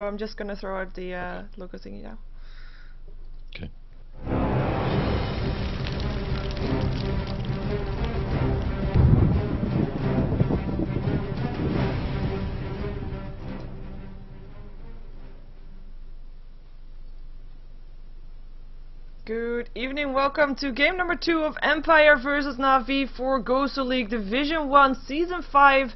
I'm just gonna throw out the logo thingy now. Okay. Good evening, welcome to game number 2 of Empire vs Na'Vi for GosuLeague Division 1 Season 5.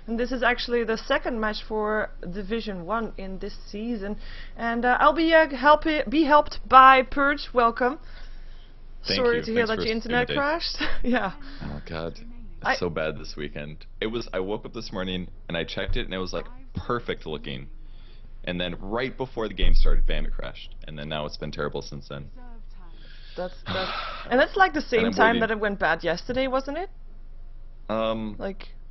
And this is actually the second match for Division 1 in this season. And I'll be helped by Purge. Welcome. Sorry to hear that your internet crashed. Yeah. Oh god. It's so bad this weekend. I woke up this morning and I checked it and it was like perfect looking. And then right before the game started, bam, it crashed. And then now it's been terrible since then. And that's like the same time that it went bad yesterday, wasn't it?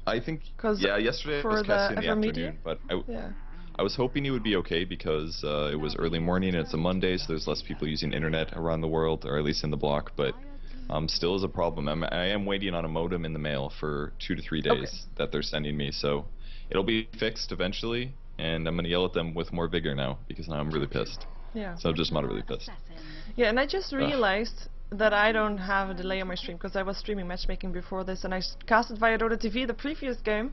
I think, yeah, yesterday I was casting in the afternoon, but I was hoping it would be okay because it was early morning and it's a Monday, so there's less people using internet around the world, or at least in the block, but still is a problem. I am waiting on a modem in the mail for 2 to 3 days that they're sending me, so it'll be fixed eventually, and I'm going to yell at them with more vigor now, because now I'm really pissed. Yeah. So I'm just not really pissed. Yeah, and I just realized that I don't have a delay on my stream, because I was streaming matchmaking before this, and I casted via Dota TV the previous game,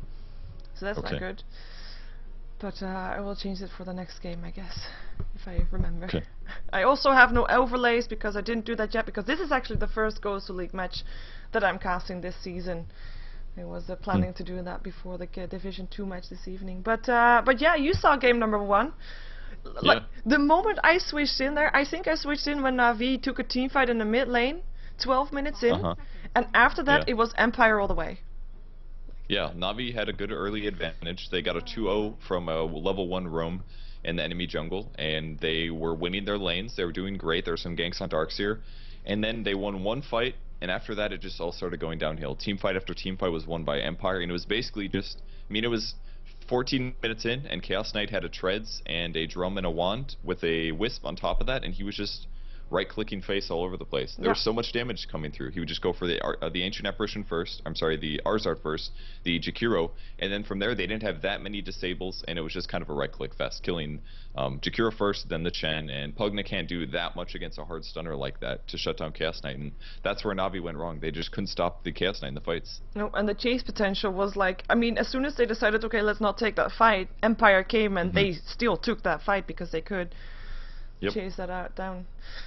so that's not good. But I will change it for the next game, I guess, if I remember. Okay. I also have no overlays, because I didn't do that yet, because this is actually the first GosuLeague match that I'm casting this season. I was planning to do that before the Division 2 match this evening. But yeah, you saw game number 1. Like, the moment I switched in there, I think I switched in when Na'Vi took a team fight in the mid lane, 12 minutes in, and after that it was Empire all the way. Yeah, Na'Vi had a good early advantage. They got a 2-0 from a level 1 roam in the enemy jungle, and they were winning their lanes. They were doing great. There were some ganks on Darkseer, and then they won one fight, and after that it just all started going downhill. Team fight after team fight was won by Empire, and it was basically just, I mean, it was 14 minutes in, and Chaos Knight had a treads and a drum and a wand with a wisp on top of that, and he was just right-clicking face all over the place. There was so much damage coming through. He would just go for the Ancient Apparition first, the Arzard first, the Jakiro, and then from there they didn't have that many disables, and it was just kind of a right-click fest, killing Jakiro first, then the Chen, and Pugna can't do that much against a hard stunner like that to shut down Chaos Knight, and that's where Na'Vi went wrong. They just couldn't stop the Chaos Knight in the fights. No, and the chase potential was like, I mean, as soon as they decided, okay, let's not take that fight, Empire came and they still took that fight because they could. Chase that down.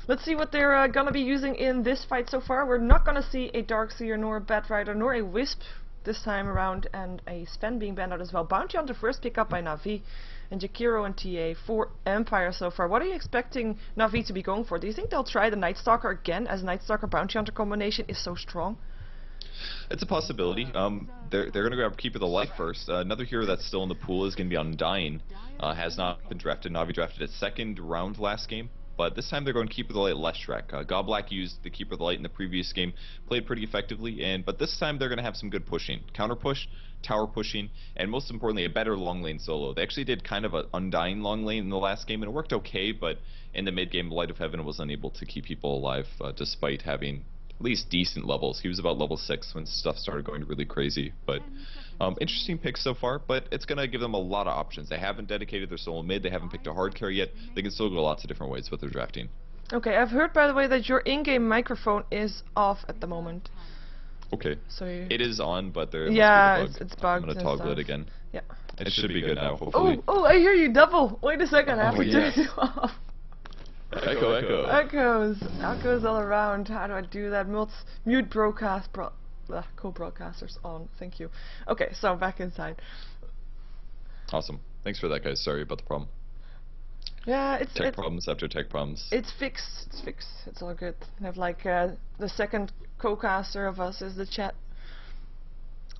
Let's see what they're gonna be using in this fight so far. We're not gonna see a Darkseer, nor a Batrider, nor a Wisp this time around, and a Sven being banned out as well. Bounty Hunter first pick up by Na'Vi, and Jakiro and TA for Empire so far. What are you expecting Na'Vi to be going for? Do you think they'll try the Night Stalker again, as Night Stalker Bounty Hunter combination is so strong? It's a possibility. They're going to grab Keeper the Light first. Another hero that's still in the pool is going to be Undying. Has not been drafted. Na'Vi drafted its second round last game, but this time they're going Keeper the Light Leshrac. Godblack used the Keeper the Light in the previous game, played pretty effectively, but this time they're going to have some good pushing. Counter push, tower pushing, and most importantly, a better long lane solo. They actually did kind of an Undying long lane in the last game, and it worked okay, but in the mid game, Light of Heaven was unable to keep people alive, despite having at least decent levels. He was about level 6 when stuff started going really crazy, but interesting picks so far, but it's going to give them a lot of options. They haven't dedicated their solo mid, they haven't picked a hard carry yet. They can still go lots of different ways with their drafting. Okay, I've heard, by the way, that your in-game microphone is off at the moment. Okay, so it is on, but there it's bugged. I'm going to toggle it again. Yeah. It should be good now, hopefully. Oh, I hear you double! Wait a second, I have to turn it off. Echoes all around. How do I do that? Mute broadcast co-broadcasters on. Thank you. Okay, so I'm back inside. Awesome. Thanks for that, guys. Sorry about the problem. Yeah, it's tech problems after tech problems. It's fixed. It's fixed. It's all good. I have like the second co-caster of us is the chat.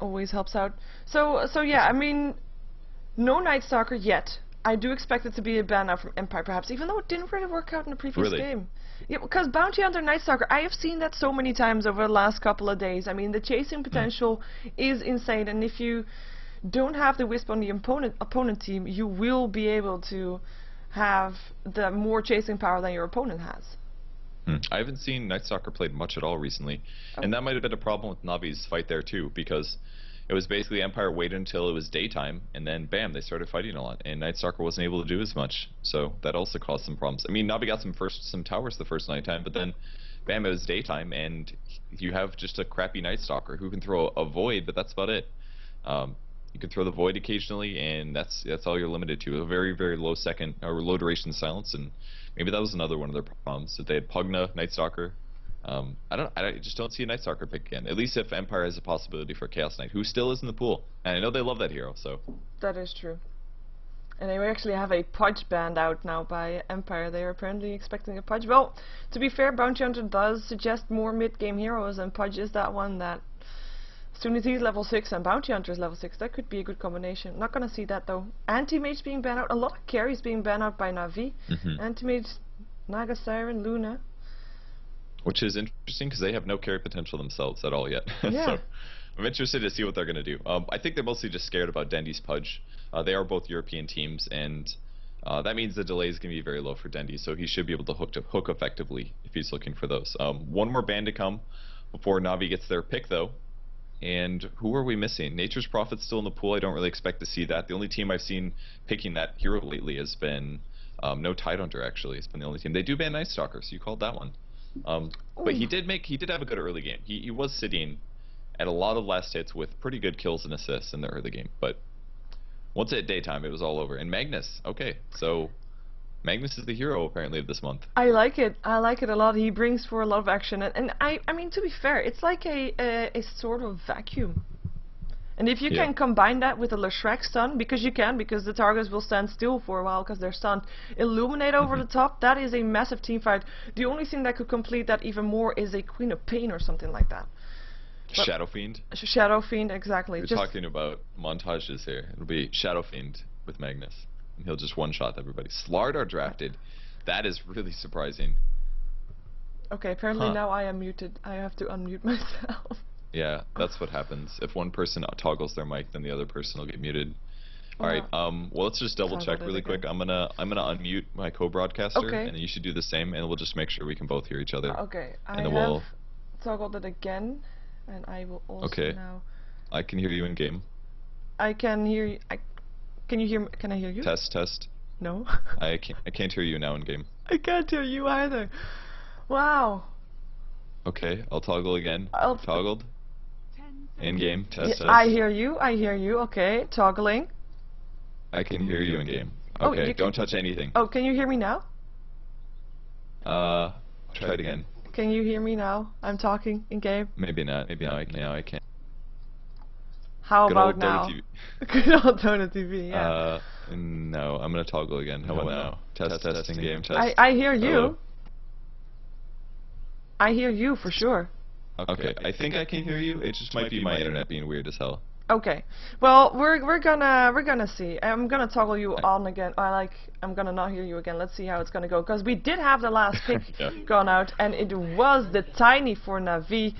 Always helps out. So yeah, I mean, no Night Stalker yet. I do expect it to be a ban now from Empire, perhaps, even though it didn't really work out in the previous game. Yeah, because Bounty Hunter Night Stalker, I have seen that so many times over the last couple of days. I mean, the chasing potential is insane, and if you don't have the Wisp on the opponent team, you will be able to have the more chasing power than your opponent has. I haven't seen Night Stalker played much at all recently, and that might have been a problem with Na'Vi's fight there too, because it was basically Empire waited until it was daytime, and then bam, they started fighting a lot, and Night Stalker wasn't able to do as much, so that also caused some problems. I mean, Navi got some towers the first nighttime, but then bam, it was daytime, and you have just a crappy Night Stalker who can throw a void, but that's about it. You can throw the void occasionally, and that's all you're limited to. A very, very low second or low duration silence, and maybe that was another one of their problems. That they had Pugna, Night Stalker. I just don't see a Night Stalker pick again. At least if Empire has a possibility for Chaos Knight, who still is in the pool, and I know they love that hero. So that is true. And they actually have a Pudge band out now by Empire. They are apparently expecting a Pudge. Well, to be fair, Bounty Hunter does suggest more mid-game heroes, and Pudge is that one that, as soon as he's level 6 and Bounty Hunter is level 6, that could be a good combination. Not gonna see that though. Anti-Mage being banned out, a lot of carries being banned out by Na'Vi. Anti-Mage, Naga Siren, Luna. Which is interesting because they have no carry potential themselves at all yet. Yeah. So I'm interested to see what they're going to do. I think they're mostly just scared about Dendy's Pudge. They are both European teams, and that means the delay is going to be very low for Dendy, so he should be able to hook effectively if he's looking for those. One more ban to come before Na'Vi gets their pick, though. And who are we missing? Nature's Prophet's still in the pool. I don't really expect to see that. The only team I've seen picking that hero lately has been no Tidehunter, actually. It's been the only team. They do ban Night Stalker, so you called that one. But he did have a good early game. He was sitting at a lot of last hits with pretty good kills and assists in the early game. But once at daytime, it was all over. And Magnus, okay, so Magnus is the hero apparently of this month. I like it. I like it a lot. He brings for a lot of action, and I mean, to be fair, it's like a sort of vacuum. And if you can combine that with a Leshrac stun, because the targets will stand still for a while because they're stunned, illuminate over the top, that is a massive team fight. The only thing that could complete that even more is a Queen of Pain or something like that. But Shadow Fiend? Shadow Fiend, exactly. We're talking about montages here. It'll be Shadow Fiend with Magnus. And he'll just one-shot everybody. Slardar drafted. That is really surprising. Okay, apparently now I am muted. I have to unmute myself. Yeah, that's what happens. If one person toggles their mic, then the other person will get muted. Alright, well, let's just double check really quick. I'm gonna unmute my co-broadcaster, and you should do the same, and we'll just make sure we can both hear each other. Okay, I have toggled it again, and I will also now... I can hear you in game. I can hear you. Can you hear me? Can I hear you? Test. No. I can't hear you now in game. I can't hear you either. Wow. Okay, I'll toggle again. Toggled. In game. Test. I hear you. Okay, toggling. I can hear you in game. Okay, don't touch anything. Oh, can you hear me now? Try it again. Can you hear me now? I'm talking in game. Maybe not. Maybe now I can. How about now? Good old Donut TV. Yeah. No, I'm gonna toggle again. How about now? Test in game. Test. I hear you. Hello? I hear you for sure. Okay, I think I can hear you. It just might be my internet being weird as hell. Okay, well we're gonna see. I'm gonna toggle you on again. I'm gonna not hear you again. Let's see how it's gonna go, because we did have the last pick gone out, and it was the Tiny for Na'Vi.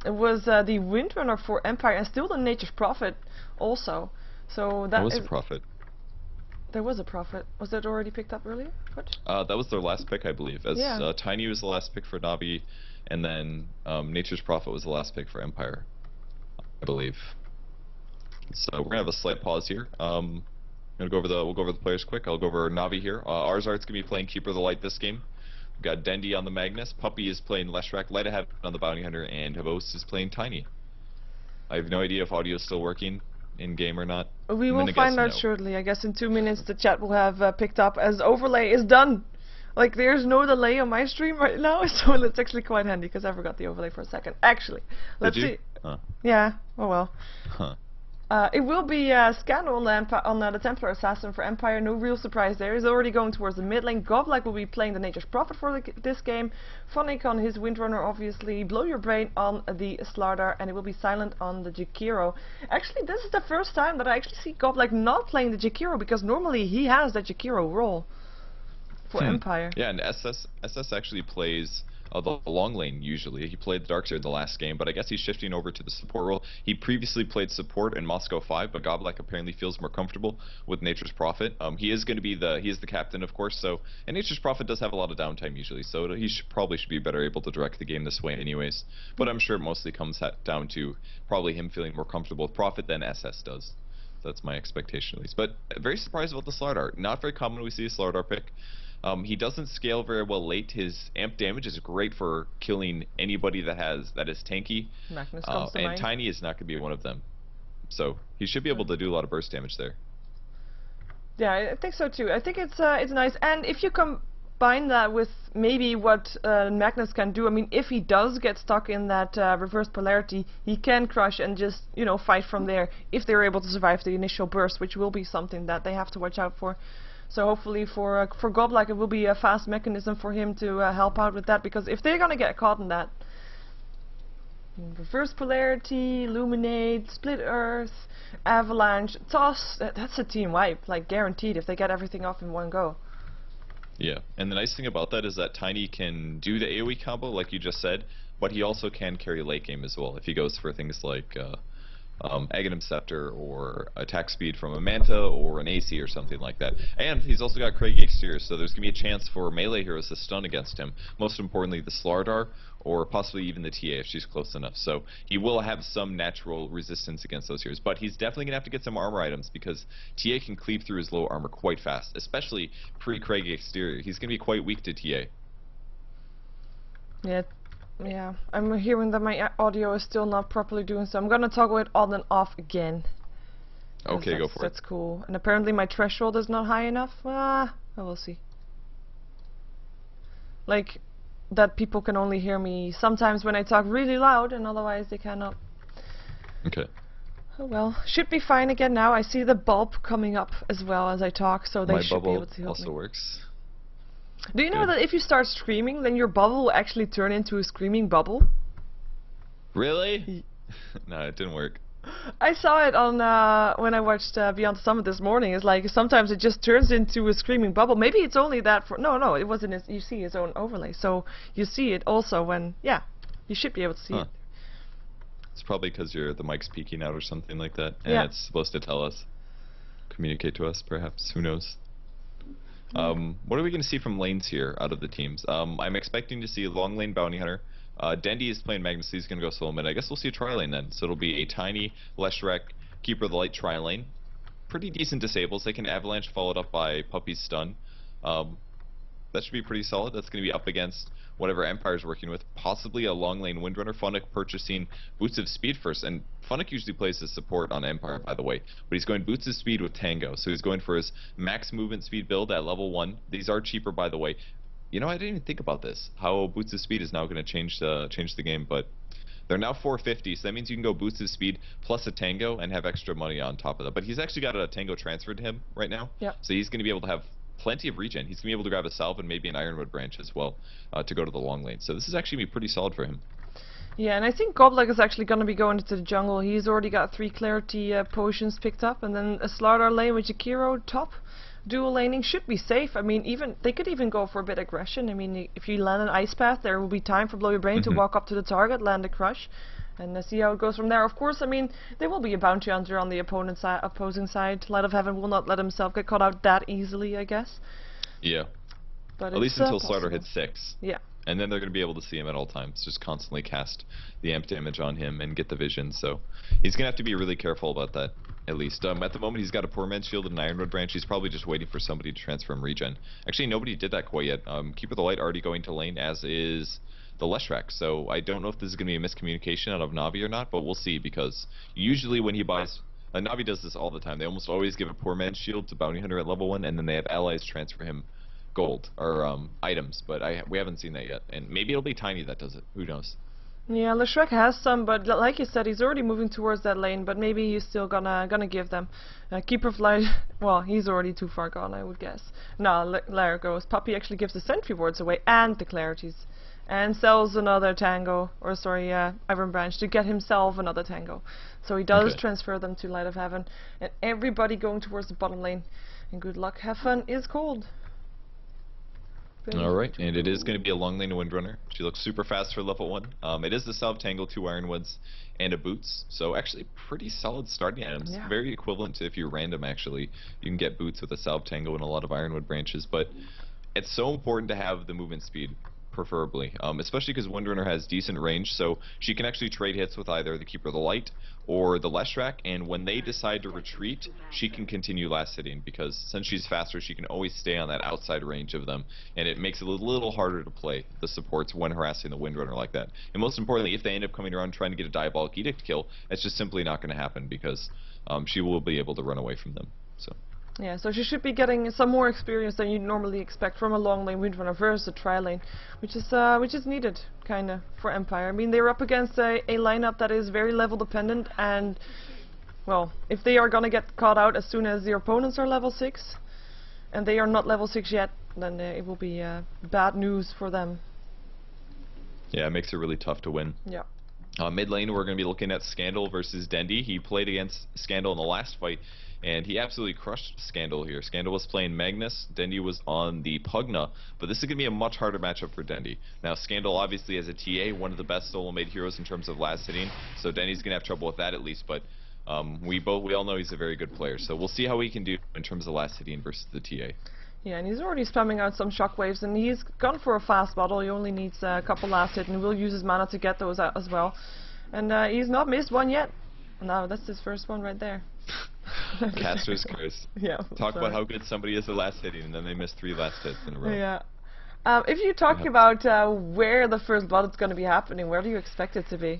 It was the Windrunner for Empire, and still the Nature's Prophet also. So that was a Prophet. There was a Prophet. Was that already picked up earlier? That was their last pick, I believe. As Tiny was the last pick for Na'Vi, and then Nature's Prophet was the last pick for Empire, I believe. So we're gonna have a slight pause here. We'll go over the players quick. I'll go over Na'Vi here. Arzart's gonna be playing Keeper of the Light this game. We've got Dendy on the Magnus, Puppy is playing Leshrac, Light Ahead on the Bounty Hunter, and Havos is playing Tiny. I have no idea if audio is still working in game or not. We will find out shortly. I guess in 2 minutes the chat will have picked up as overlay is done. Like, there's no delay on my stream right now, so it's actually quite handy because I forgot the overlay for a second. Actually, let's see. Yeah. Oh well. It will be Scandal on the Templar Assassin for Empire. No real surprise there. He's already going towards the mid lane. Godlike will be playing the Nature's Prophet for this game. Phonic on his Windrunner, obviously. Blow Your Brain on the Slardar, and it will be Silent on the Jakiro. Actually, this is the first time that I actually see Godlike not playing the Jakiro, because normally he has that Jakiro role for Empire. Yeah, and SS actually plays the long lane usually. He played the Darkseer in the last game, but I guess he's shifting over to the support role. He previously played support in Moscow 5, but GosuLeague apparently feels more comfortable with Nature's Prophet. He is going to be he is the captain, of course, so, and Nature's Prophet does have a lot of downtime usually, so he probably should be better able to direct the game this way anyways. But I'm sure it mostly comes down to probably him feeling more comfortable with Prophet than SS does. That's my expectation at least. But very surprised about the Slardar. Not very common we see a Slardar pick. He doesn't scale very well late. His amp damage is great for killing anybody that is tanky. Magnus comes to and mind. Tiny is not going to be one of them. So he should be able to do a lot of burst damage there. Yeah, I think so too. I think it's nice. And if you combine that with maybe what Magnus can do, I mean, if he does get stuck in that reverse polarity, he can crush and just, you know, fight from there if they're able to survive the initial burst, which will be something that they have to watch out for. So hopefully for GosuLeague it will be a fast mechanism for him to help out with that, because if they're gonna get caught in that reverse polarity, illuminate, split earth, avalanche, toss, that's a team wipe, like guaranteed if they get everything off in one go. Yeah, and the nice thing about that is that Tiny can do the AoE combo like you just said, but he also can carry late game as well if he goes for things like Aghanim Scepter or attack speed from a Manta or an AC or something like that. And he's also got Craigie Exterior, so there's going to be a chance for melee heroes to stun against him. Most importantly, the Slardar, or possibly even the TA if she's close enough. So he will have some natural resistance against those heroes, but he's definitely going to have to get some armor items because TA can cleave through his low armor quite fast, especially pre-Craigie Exterior. He's going to be quite weak to TA. Yeah, I'm hearing that my audio is still not properly doing so. I'm gonna toggle it on and off again. Okay, go for it. That's cool. And apparently my threshold is not high enough. I will see. Like, that people can only hear me sometimes when I talk really loud, and otherwise they cannot. Okay. Oh well, should be fine again now. I see the bulb coming up as well as I talk, so they should be able to help me. My bubble also works. Do you know that if you start screaming, then your bubble will actually turn into a screaming bubble? Really? No, it didn't work. I saw it on when I watched Beyond the Summit this morning. It's like sometimes it just turns into a screaming bubble. Maybe it's only that for... No, it wasn't. You see his own overlay. So you see it also when... Yeah, you should be able to see it. It's probably because the mic's peeking out or something like that. And yeah. It's supposed to tell us. Communicate to us, perhaps. Who knows? What are we going to see from lanes here out of the teams? I'm expecting to see long lane Bounty Hunter. Dendy is playing Magnus, he's going to go solo mid. I guess we'll see a tri-lane then. So it'll be a Tiny, Leshrac, Keeper of the Light tri-lane. Pretty decent disables. They can Avalanche followed up by Puppy's Stun. That should be pretty solid. That's going to be up against whatever Empire's working with. Possibly a long lane Windrunner. Funnick purchasing Boots of Speed first. And Funnick usually plays his support on Empire, by the way. But he's going Boots of Speed with Tango. So he's going for his max movement speed build at level 1. These are cheaper, by the way. You know, I didn't even think about this. How Boots of Speed is now going to change the game. But they're now 450. So that means you can go Boots of Speed plus a Tango and have extra money on top of that. But he's actually got a Tango transferred to him right now. Yeah. So he's going to be able to have plenty of regen. He's going to be able to grab a Salve and maybe an Ironwood branch as well to go to the long lane. So this is actually going to be pretty solid for him. Yeah, and I think GosuLeague is actually going to be going into the jungle. He's already got 3 Clarity potions picked up, and then a Slardar lane with Jakiro top. Dual laning should be safe. I mean, they could even go for a bit of aggression. I mean, if you land an Ice Path, there will be time for Blow Your Brain to walk up to the target, land a Crush, and see how it goes from there. Of course, I mean, there will be a Bounty Hunter on the opposing side. Light of Heaven will not let himself get caught out that easily, I guess. Yeah. But at least until possible. Slardar hits 6. Yeah. And then they're going to be able to see him at all times. Just constantly cast the amp damage on him and get the vision. So he's going to have to be really careful about that, at least. At the moment, he's got a Poor Man's Shield and an Ironwood Branch. He's probably just waiting for somebody to transfer him regen. Actually, nobody did that quite yet. Keeper of the Light already going to lane, as is the Leshrac. So I don't know if this is going to be a miscommunication out of Navi or not, but we'll see, because usually when he buys... Navi does this all the time. They almost always give a Poor Man's Shield to Bounty Hunter at level 1, and then they have allies transfer him gold, or items, but we haven't seen that yet. And maybe it'll be Tiny that does it. Who knows? Yeah, Leshrac has some, but like you said, he's already moving towards that lane, but maybe he's still gonna give them. Keeper of Light, well, he's already too far gone, I would guess. No, there goes. Puppy actually gives the Sentry Wards away, and the Clarities. And sells another Tango, or sorry, Iron Branch, to get himself another Tango. So he does transfer them to Light of Heaven, and everybody going towards the bottom lane. And good luck, have fun is cold. Alright, and it is going to be a long lane Windrunner. She looks super fast for level 1. It is the Salve Tangle, 2 Ironwoods, and a Boots. So actually pretty solid starting items. Yeah. Very equivalent to if you're random actually. You can get Boots with a Salve Tangle and a lot of Ironwood branches. But it's so important to have the movement speed, preferably. Especially because Windrunner has decent range, so she can actually trade hits with either the Keeper of the Light or the Leshrac, and when they decide to retreat, she can continue last hitting, because since she's faster, she can always stay on that outside range of them, and it makes it a little harder to play the supports when harassing the Windrunner like that. And most importantly, if they end up coming around trying to get a Diabolic Edict kill, it's just simply not going to happen, because she will be able to run away from them. So. Yeah, so she should be getting some more experience than you'd normally expect from a long lane Windrunner versus a tri lane, which is needed, kinda, for Empire. I mean, they're up against a lineup that is very level dependent, and well, if they are gonna get caught out as soon as their opponents are level 6, and they are not level 6 yet, then it will be bad news for them. Yeah, it makes it really tough to win. Yeah. Mid lane, we're going to be looking at Scandal versus Dendi. He played against Scandal in the last fight, and he absolutely crushed Scandal here. Scandal was playing Magnus, Dendi was on the Pugna, but this is going to be a much harder matchup for Dendi. Now, Scandal obviously has a TA, one of the best solo made heroes in terms of last hitting, so Dendi's going to have trouble with that at least, but we all know he's a very good player, so we'll see how he can do in terms of last hitting versus the TA. Yeah, and he's already spamming out some shockwaves, and he's gone for a fast bottle. He only needs a couple last hits, and will use his mana to get those out as well. And he's not missed one yet. No, that's his first one right there. Caster's curse. Yeah. Talk about how good somebody is at last hitting, and then they miss 3 last hits in a row. Yeah. If you talk about where the first blood is going to be happening, where do you expect it to be?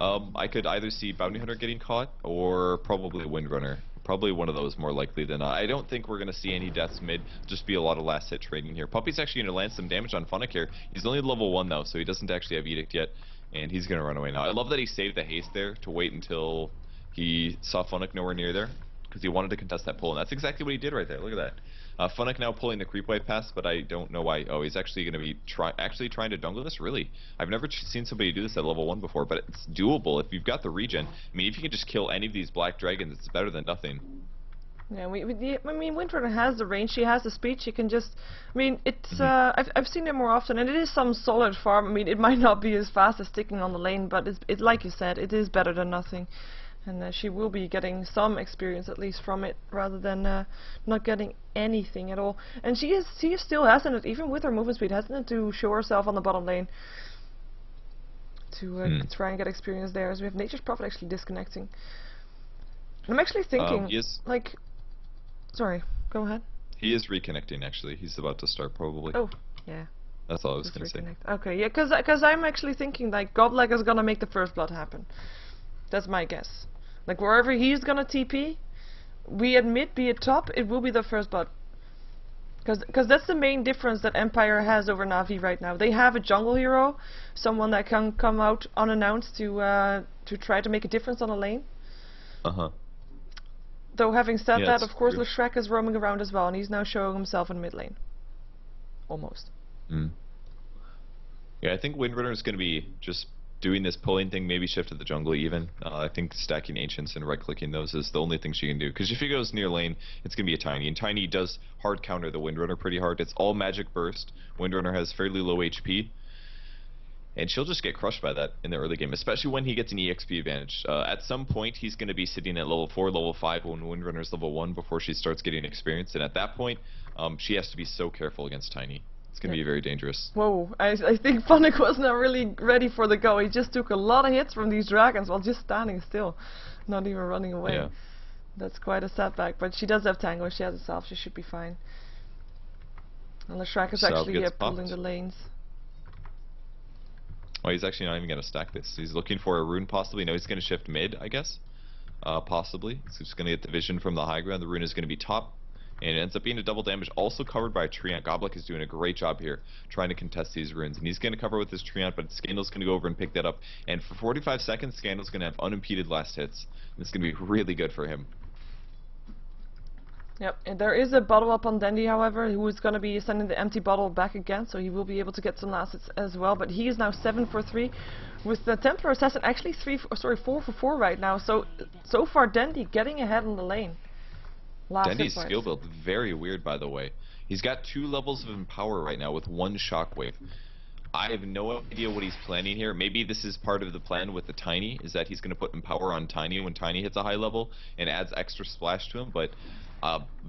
I could either see Bounty Hunter getting caught, or probably Windrunner. Probably one of those more likely than not. I don't think we're going to see any deaths mid, just be a lot of last hit trading here. Puppy's actually going to land some damage on Funnick here. He's only level 1 though, so he doesn't actually have Edict yet, and he's going to run away now. I love that he saved the haste there to wait until he saw Funnick nowhere near there, because he wanted to contest that pull, and that's exactly what he did right there. Look at that. Funnick now pulling the creep wave pass, but I don't know why. Oh, he's actually going to be trying to jungle this? Really? I've never seen somebody do this at level 1 before, but it's doable if you've got the regen. I mean, if you can just kill any of these black dragons, it's better than nothing. Yeah, I mean, Windrunner has the range, she has the speed, she can just... I mean, it's... I've seen it more often, and it is some solid farm. I mean, it might not be as fast as sticking on the lane, but it's like you said, it is better than nothing. And she will be getting some experience, at least, from it, rather than not getting anything at all. And she still hasn't it, even with her movement speed, hasn't it, to show herself on the bottom lane. To try and get experience there, as we have Nature's Prophet actually disconnecting. I'm actually thinking, like... Sorry, go ahead. He is reconnecting, actually. He's about to start, probably. Oh, yeah. That's all I was going to say. Okay, yeah, because I'm actually thinking, like, Godleg is going to make the first blood happen. That's my guess. Like, wherever he's going to TP, we admit, be it top, it will be the first blood. Because that's the main difference that Empire has over Na'Vi right now. They have a jungle hero, someone that can come out unannounced to try to make a difference on a lane. Uh-huh. Though having said that, of course, Leshrac is roaming around as well, and he's now showing himself in mid lane. Almost. Yeah, I think Windrunner is going to be just doing this pulling thing, maybe shift to the jungle even. I think stacking Ancients and right-clicking those is the only thing she can do. Because if he goes near lane, it's going to be a Tiny, and Tiny does hard counter the Windrunner pretty hard. It's all magic burst. Windrunner has fairly low HP. And she'll just get crushed by that in the early game, especially when he gets an EXP advantage. At some point, he's going to be sitting at level 4, level 5 when Windrunner's level 1 before she starts getting experience. And at that point, she has to be so careful against Tiny. It's going to be very dangerous. Whoa, I think Funnick was not really ready for the go. He just took a lot of hits from these dragons while just standing still, not even running away. Yeah. That's quite a setback, but she does have Tango, she has a Salve, she should be fine. And Leshrac is actually pulling the lanes. Well, he's actually not even going to stack this. He's looking for a rune possibly. No, he's going to shift mid, I guess. Possibly. So he's going to get the vision from the high ground. The rune is going to be top. And it ends up being a double damage, also covered by a Treant. Goblik is doing a great job here, trying to contest these runes. And he's going to cover with his Treant, but Scandal's going to go over and pick that up. And for 45 seconds, Scandal's going to have unimpeded last hits. And it's going to be really good for him. Yep, and there is a bottle up on Dendi, however, who is going to be sending the empty bottle back again, so he will be able to get some last hits as well. But he is now 7 for 3, with the Templar Assassin actually 4 for 4 right now. So far Dendi getting ahead in the lane. Dendi's skill build very weird, by the way. He's got 2 levels of Empower right now with 1 Shockwave. I have no idea what he's planning here. Maybe this is part of the plan with the Tiny, is that he's going to put Empower on Tiny when Tiny hits a high level and adds extra splash to him, but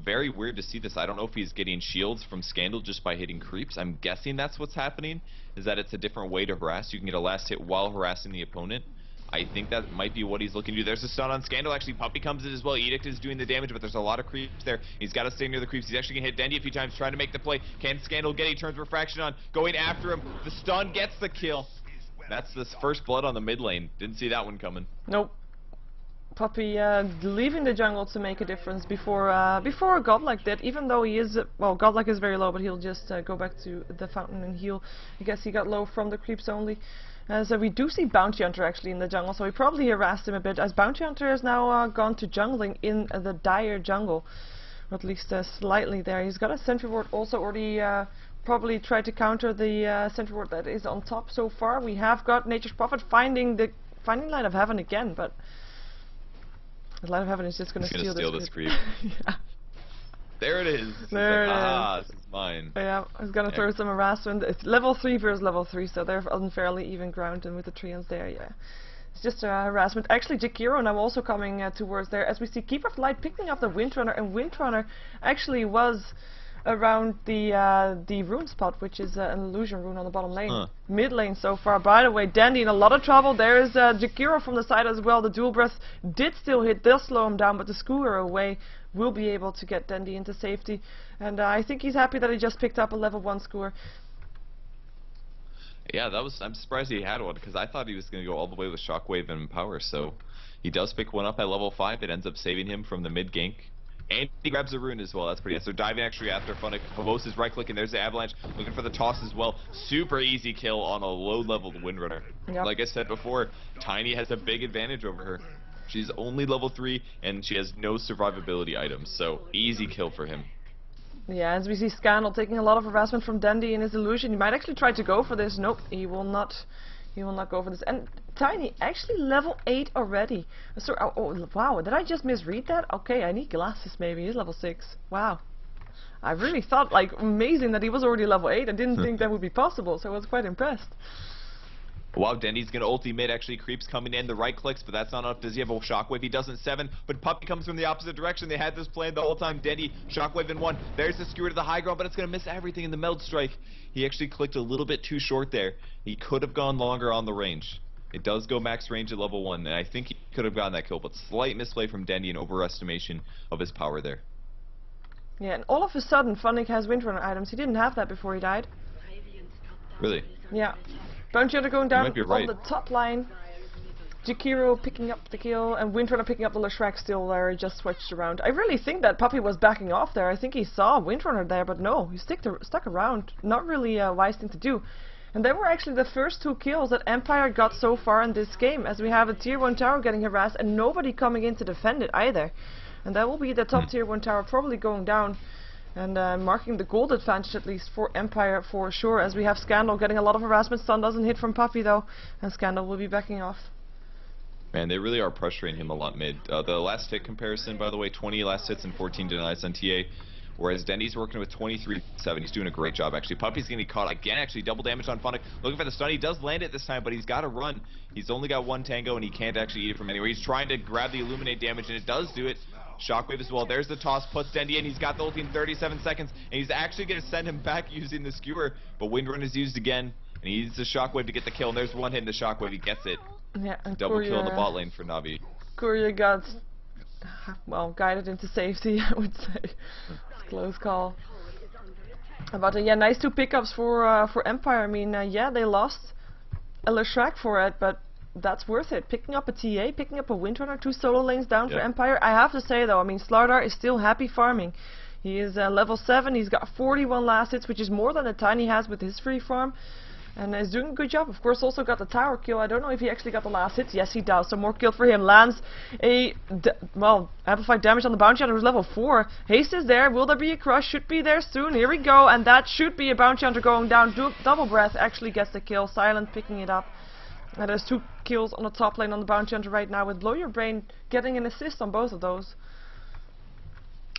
very weird to see this. I don't know if he's getting shields from Scandal just by hitting creeps. I'm guessing that's what's happening, is that it's a different way to harass. You can get a last hit while harassing the opponent. I think that might be what he's looking to do. There's a stun on Scandal. Actually, Puppey comes in as well. Edict is doing the damage, but there's a lot of creeps there. He's got to stay near the creeps. He's actually going to hit Dendy a few times, trying to make the play. Can Scandal get it? He turns Refraction on, going after him. The stun gets the kill. That's this first blood on the mid lane. Didn't see that one coming. Nope. Puppey leaving the jungle to make a difference before Godlike did, even though he is, well, Godlike is very low, but he'll just go back to the fountain and heal. I guess he got low from the creeps only. So we do see Bounty Hunter actually in the jungle, so we probably harassed him a bit, as Bounty Hunter has now gone to jungling in the dire jungle. Or at least slightly there. He's got a sentry ward also already probably tried to counter the sentry ward that is on top so far. We have got Nature's Prophet finding Light of Heaven again, but the Light of Heaven is just going to steal this creep. Yeah. There it is. There like, this is mine. Yeah, I was gonna throw some harassment. It's level 3 versus level 3, so they're unfairly even ground, and with the Treants there, yeah. It's just harassment. Actually, Jakiro now also coming towards there, as we see Keeper of Light picking up the Windrunner, and Windrunner actually was around the rune spot, which is an illusion rune on the bottom lane. Mid lane so far. By the way, Dandy in a lot of trouble. There is Jakiro from the side as well. The dual breath did still hit, does slow him down, but the Skooler away will be able to get Dandy into safety. And I think he's happy that he just picked up a level 1 Skooler. Yeah, I'm surprised he had one, because I thought he was going to go all the way with Shockwave and Empower, so he does pick one up at level 5. It ends up saving him from the mid gank. And he grabs a rune as well. That's pretty nice. They're diving actually after Funnick. Pavos is right-clicking. There's the Avalanche. Looking for the toss as well. Super easy kill on a low-level Windrunner. Yep. Like I said before, Tiny has a big advantage over her. She's only level 3, and she has no survivability items. So, easy kill for him. Yeah, as we see Scandal taking a lot of harassment from Dandy in his illusion. He might actually try to go for this. Nope, he will not. He will not go for this. And Tiny, actually level 8 already. So, oh, wow, did I just misread that? Okay, I need glasses maybe. He's level 6. Wow. I really thought, like, amazing that he was already level 8. I didn't think that would be possible, so I was quite impressed. Wow, Dendy's gonna ulti mid, actually creeps coming in, the right clicks, but that's not enough. Does he have a Shockwave? He doesn't 7, but Puppey comes from the opposite direction. They had this planned the whole time. Dendy, Shockwave in 1. There's the skewer to the high ground, but it's gonna miss everything in the meld strike. He actually clicked a little bit too short there. He could have gone longer on the range. It does go max range at level 1, and I think he could have gotten that kill, but slight misplay from Dendy and overestimation of his power there. Yeah, and all of a sudden, Funnick has Windrunner items. He didn't have that before he died. Really? Yeah. Bounty Hunter going down right. on the top line. Jakiro picking up the kill, and Windrunner picking up the Leshrac still there, just switched around. I really think that Puppey was backing off there. I think he saw Windrunner there, but no, he stuck around. Not really a wise thing to do. And they were actually the first 2 kills that Empire got so far in this game, as we have a tier 1 tower getting harassed and nobody coming in to defend it either. And that will be the top tier 1 tower probably going down. And marking the gold advantage at least for Empire for sure, as we have Scandal getting a lot of harassment. Stun doesn't hit from Puppey though, and Scandal will be backing off. Man, they really are pressuring him a lot mid. The last hit comparison, by the way, 20 last hits and 14 denies on TA, whereas Dendy's working with 23-7. He's doing a great job actually. Puppey's getting caught again, actually double damage on Funnick. Looking for the stun. He does land it this time, but he's got to run. He's only got 1 tango and he can't actually eat it from anywhere. He's trying to grab the Illuminate damage, and it does do it. Shockwave as well. There's the toss, puts Dendy in. He's got the ulti in 37 seconds, and he's actually going to send him back using the skewer. But Windrun is used again, and he needs the Shockwave to get the kill. And there's one hit in the Shockwave. He gets it. Yeah, and double kill in the bot lane for Navi. Courier got, well, guided into safety, I would say. It's a close call. But yeah, nice 2 pickups for Empire. I mean, yeah, they lost a Leshrac for it, but that's worth it. Picking up a TA, picking up a Windrunner, 2 solo lanes down for Empire. I have to say though, I mean, Slardar is still happy farming. He is level 7, he's got 41 last hits, which is more than the Tiny has with his free farm. And he's doing a good job. Of course, also got the tower kill. I don't know if he actually got the last hits. Yes, he does. So more kill for him. Lands a, well, amplified damage on the Bounty Hunter who's level 4. Haste is there. Will there be a crush? Should be there soon. Here we go. And that should be a Bounty Hunter going down. Double Breath actually gets the kill. Silent picking it up. And there's 2 kills on the top lane on the Bounty Hunter right now, with Blow Your Brain getting an assist on both of those.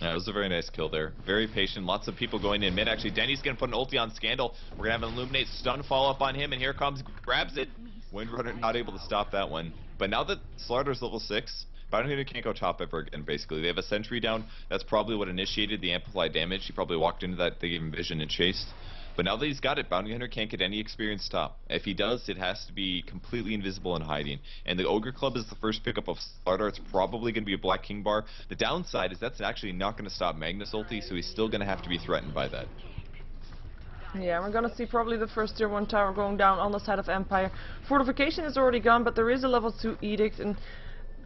That was a very nice kill there. Very patient. Lots of people going in mid. Actually, Denny's going to put an ulti on Scandal. We're going to have an Illuminate stun follow up on him. And here comes, grabs it. Windrunner not able to stop that one. But now that Slardr's level 6, Bounty Hunter can't go top ever again, basically. They have a sentry down. That's probably what initiated the amplified damage. He probably walked into that, they gave him vision and chased. But now that he's got it, Bounty Hunter can't get any experience top. If he does, it has to be completely invisible and hiding. And the Ogre Club is the first pickup of Slardar. It's probably going to be a Black King bar. The downside is that's actually not going to stop Magnus ulti, so he's still going to have to be threatened by that. Yeah, we're gonna see probably the first tier 1 tower going down on the side of Empire. Fortification is already gone, but there is a level 2 edict, and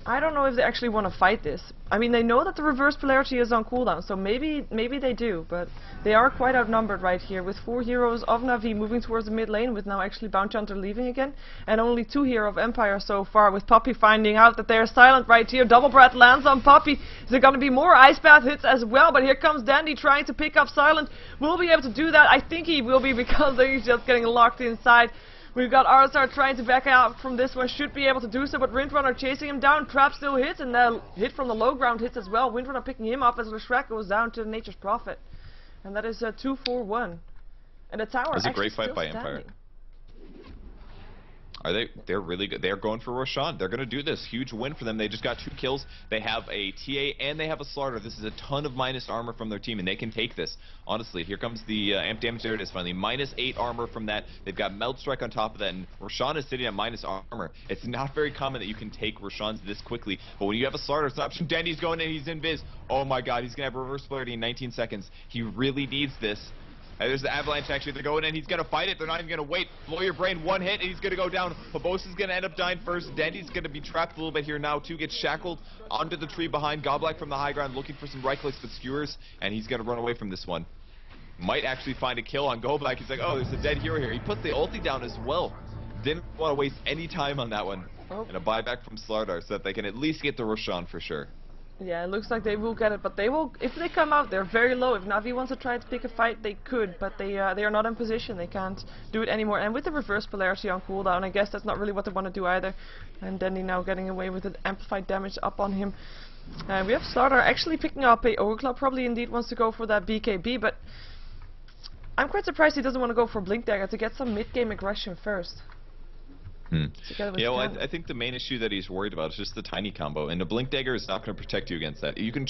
I don't know if they actually want to fight this. I mean, they know that the reverse polarity is on cooldown, so maybe they do, but they are quite outnumbered right here, with 4 heroes of Na'Vi moving towards the mid lane, with now actually Bounty Hunter leaving again, and only 2 here of Empire so far, with Poppy finding out that they're silent right here. Double breath lands on Poppy. Is there going to be more Ice Path hits as well? But here comes Dandy trying to pick up Silent. Will be able to do that? I think he will be, because he's just getting locked inside. We've got Arzar trying to back out from this one, should be able to do so, but Windrunner chasing him down. Trap still hits, and the hit from the low ground hits as well. Windrunner picking him up as Leshrac goes down to Nature's Prophet. And that is 2-4-1. And the tower That's actually a great fight by standing. Empire. Are they? They're really good. They're going for Roshan. They're going to do this. Huge win for them. They just got 2 kills. They have a TA and they have a Slardar. This is a ton of minus armor from their team, and they can take this. Honestly, here comes the amp damage. There it is finally. -8 armor from that. They've got Meld Strike on top of that, and Roshan is sitting at minus armor. It's not very common that you can take Roshans this quickly, but when you have a Slardar, it's an option. Dandy's going in. He's invis. Oh my god, he's going to have reverse polarity in 19 seconds. He really needs this. There's the avalanche actually. They're going in. He's going to fight it. They're not even going to wait. Blow your brain. 1 hit and he's going to go down. Pabosa's going to end up dying first. Dandy's going to be trapped a little bit here now too. Gets shackled onto the tree behind. Godlike from the high ground looking for some right clicks with skewers, and he's going to run away from this one. Might actually find a kill on Godlike. He's like, oh, there's a dead hero here. He put the ulti down as well. Didn't want to waste any time on that one. Oh. And a buyback from Slardar so that they can at least get the Roshan for sure. Yeah, it looks like they will get it, but they will, if they come out, they're very low. If Na'Vi wants to try to pick a fight, they could, but they are not in position. They can't do it anymore. And with the reverse polarity on cooldown, I guess that's not really what they want to do either. And Dandy now getting away with an amplified damage up on him. We have Slardar actually picking up a Ogre Club, probably indeed wants to go for that BKB, but I'm quite surprised he doesn't want to go for Blink Dagger to get some mid-game aggression first. Yeah, well, I think the main issue that he's worried about is just the tiny combo, and the Blink Dagger is not going to protect you against that. You can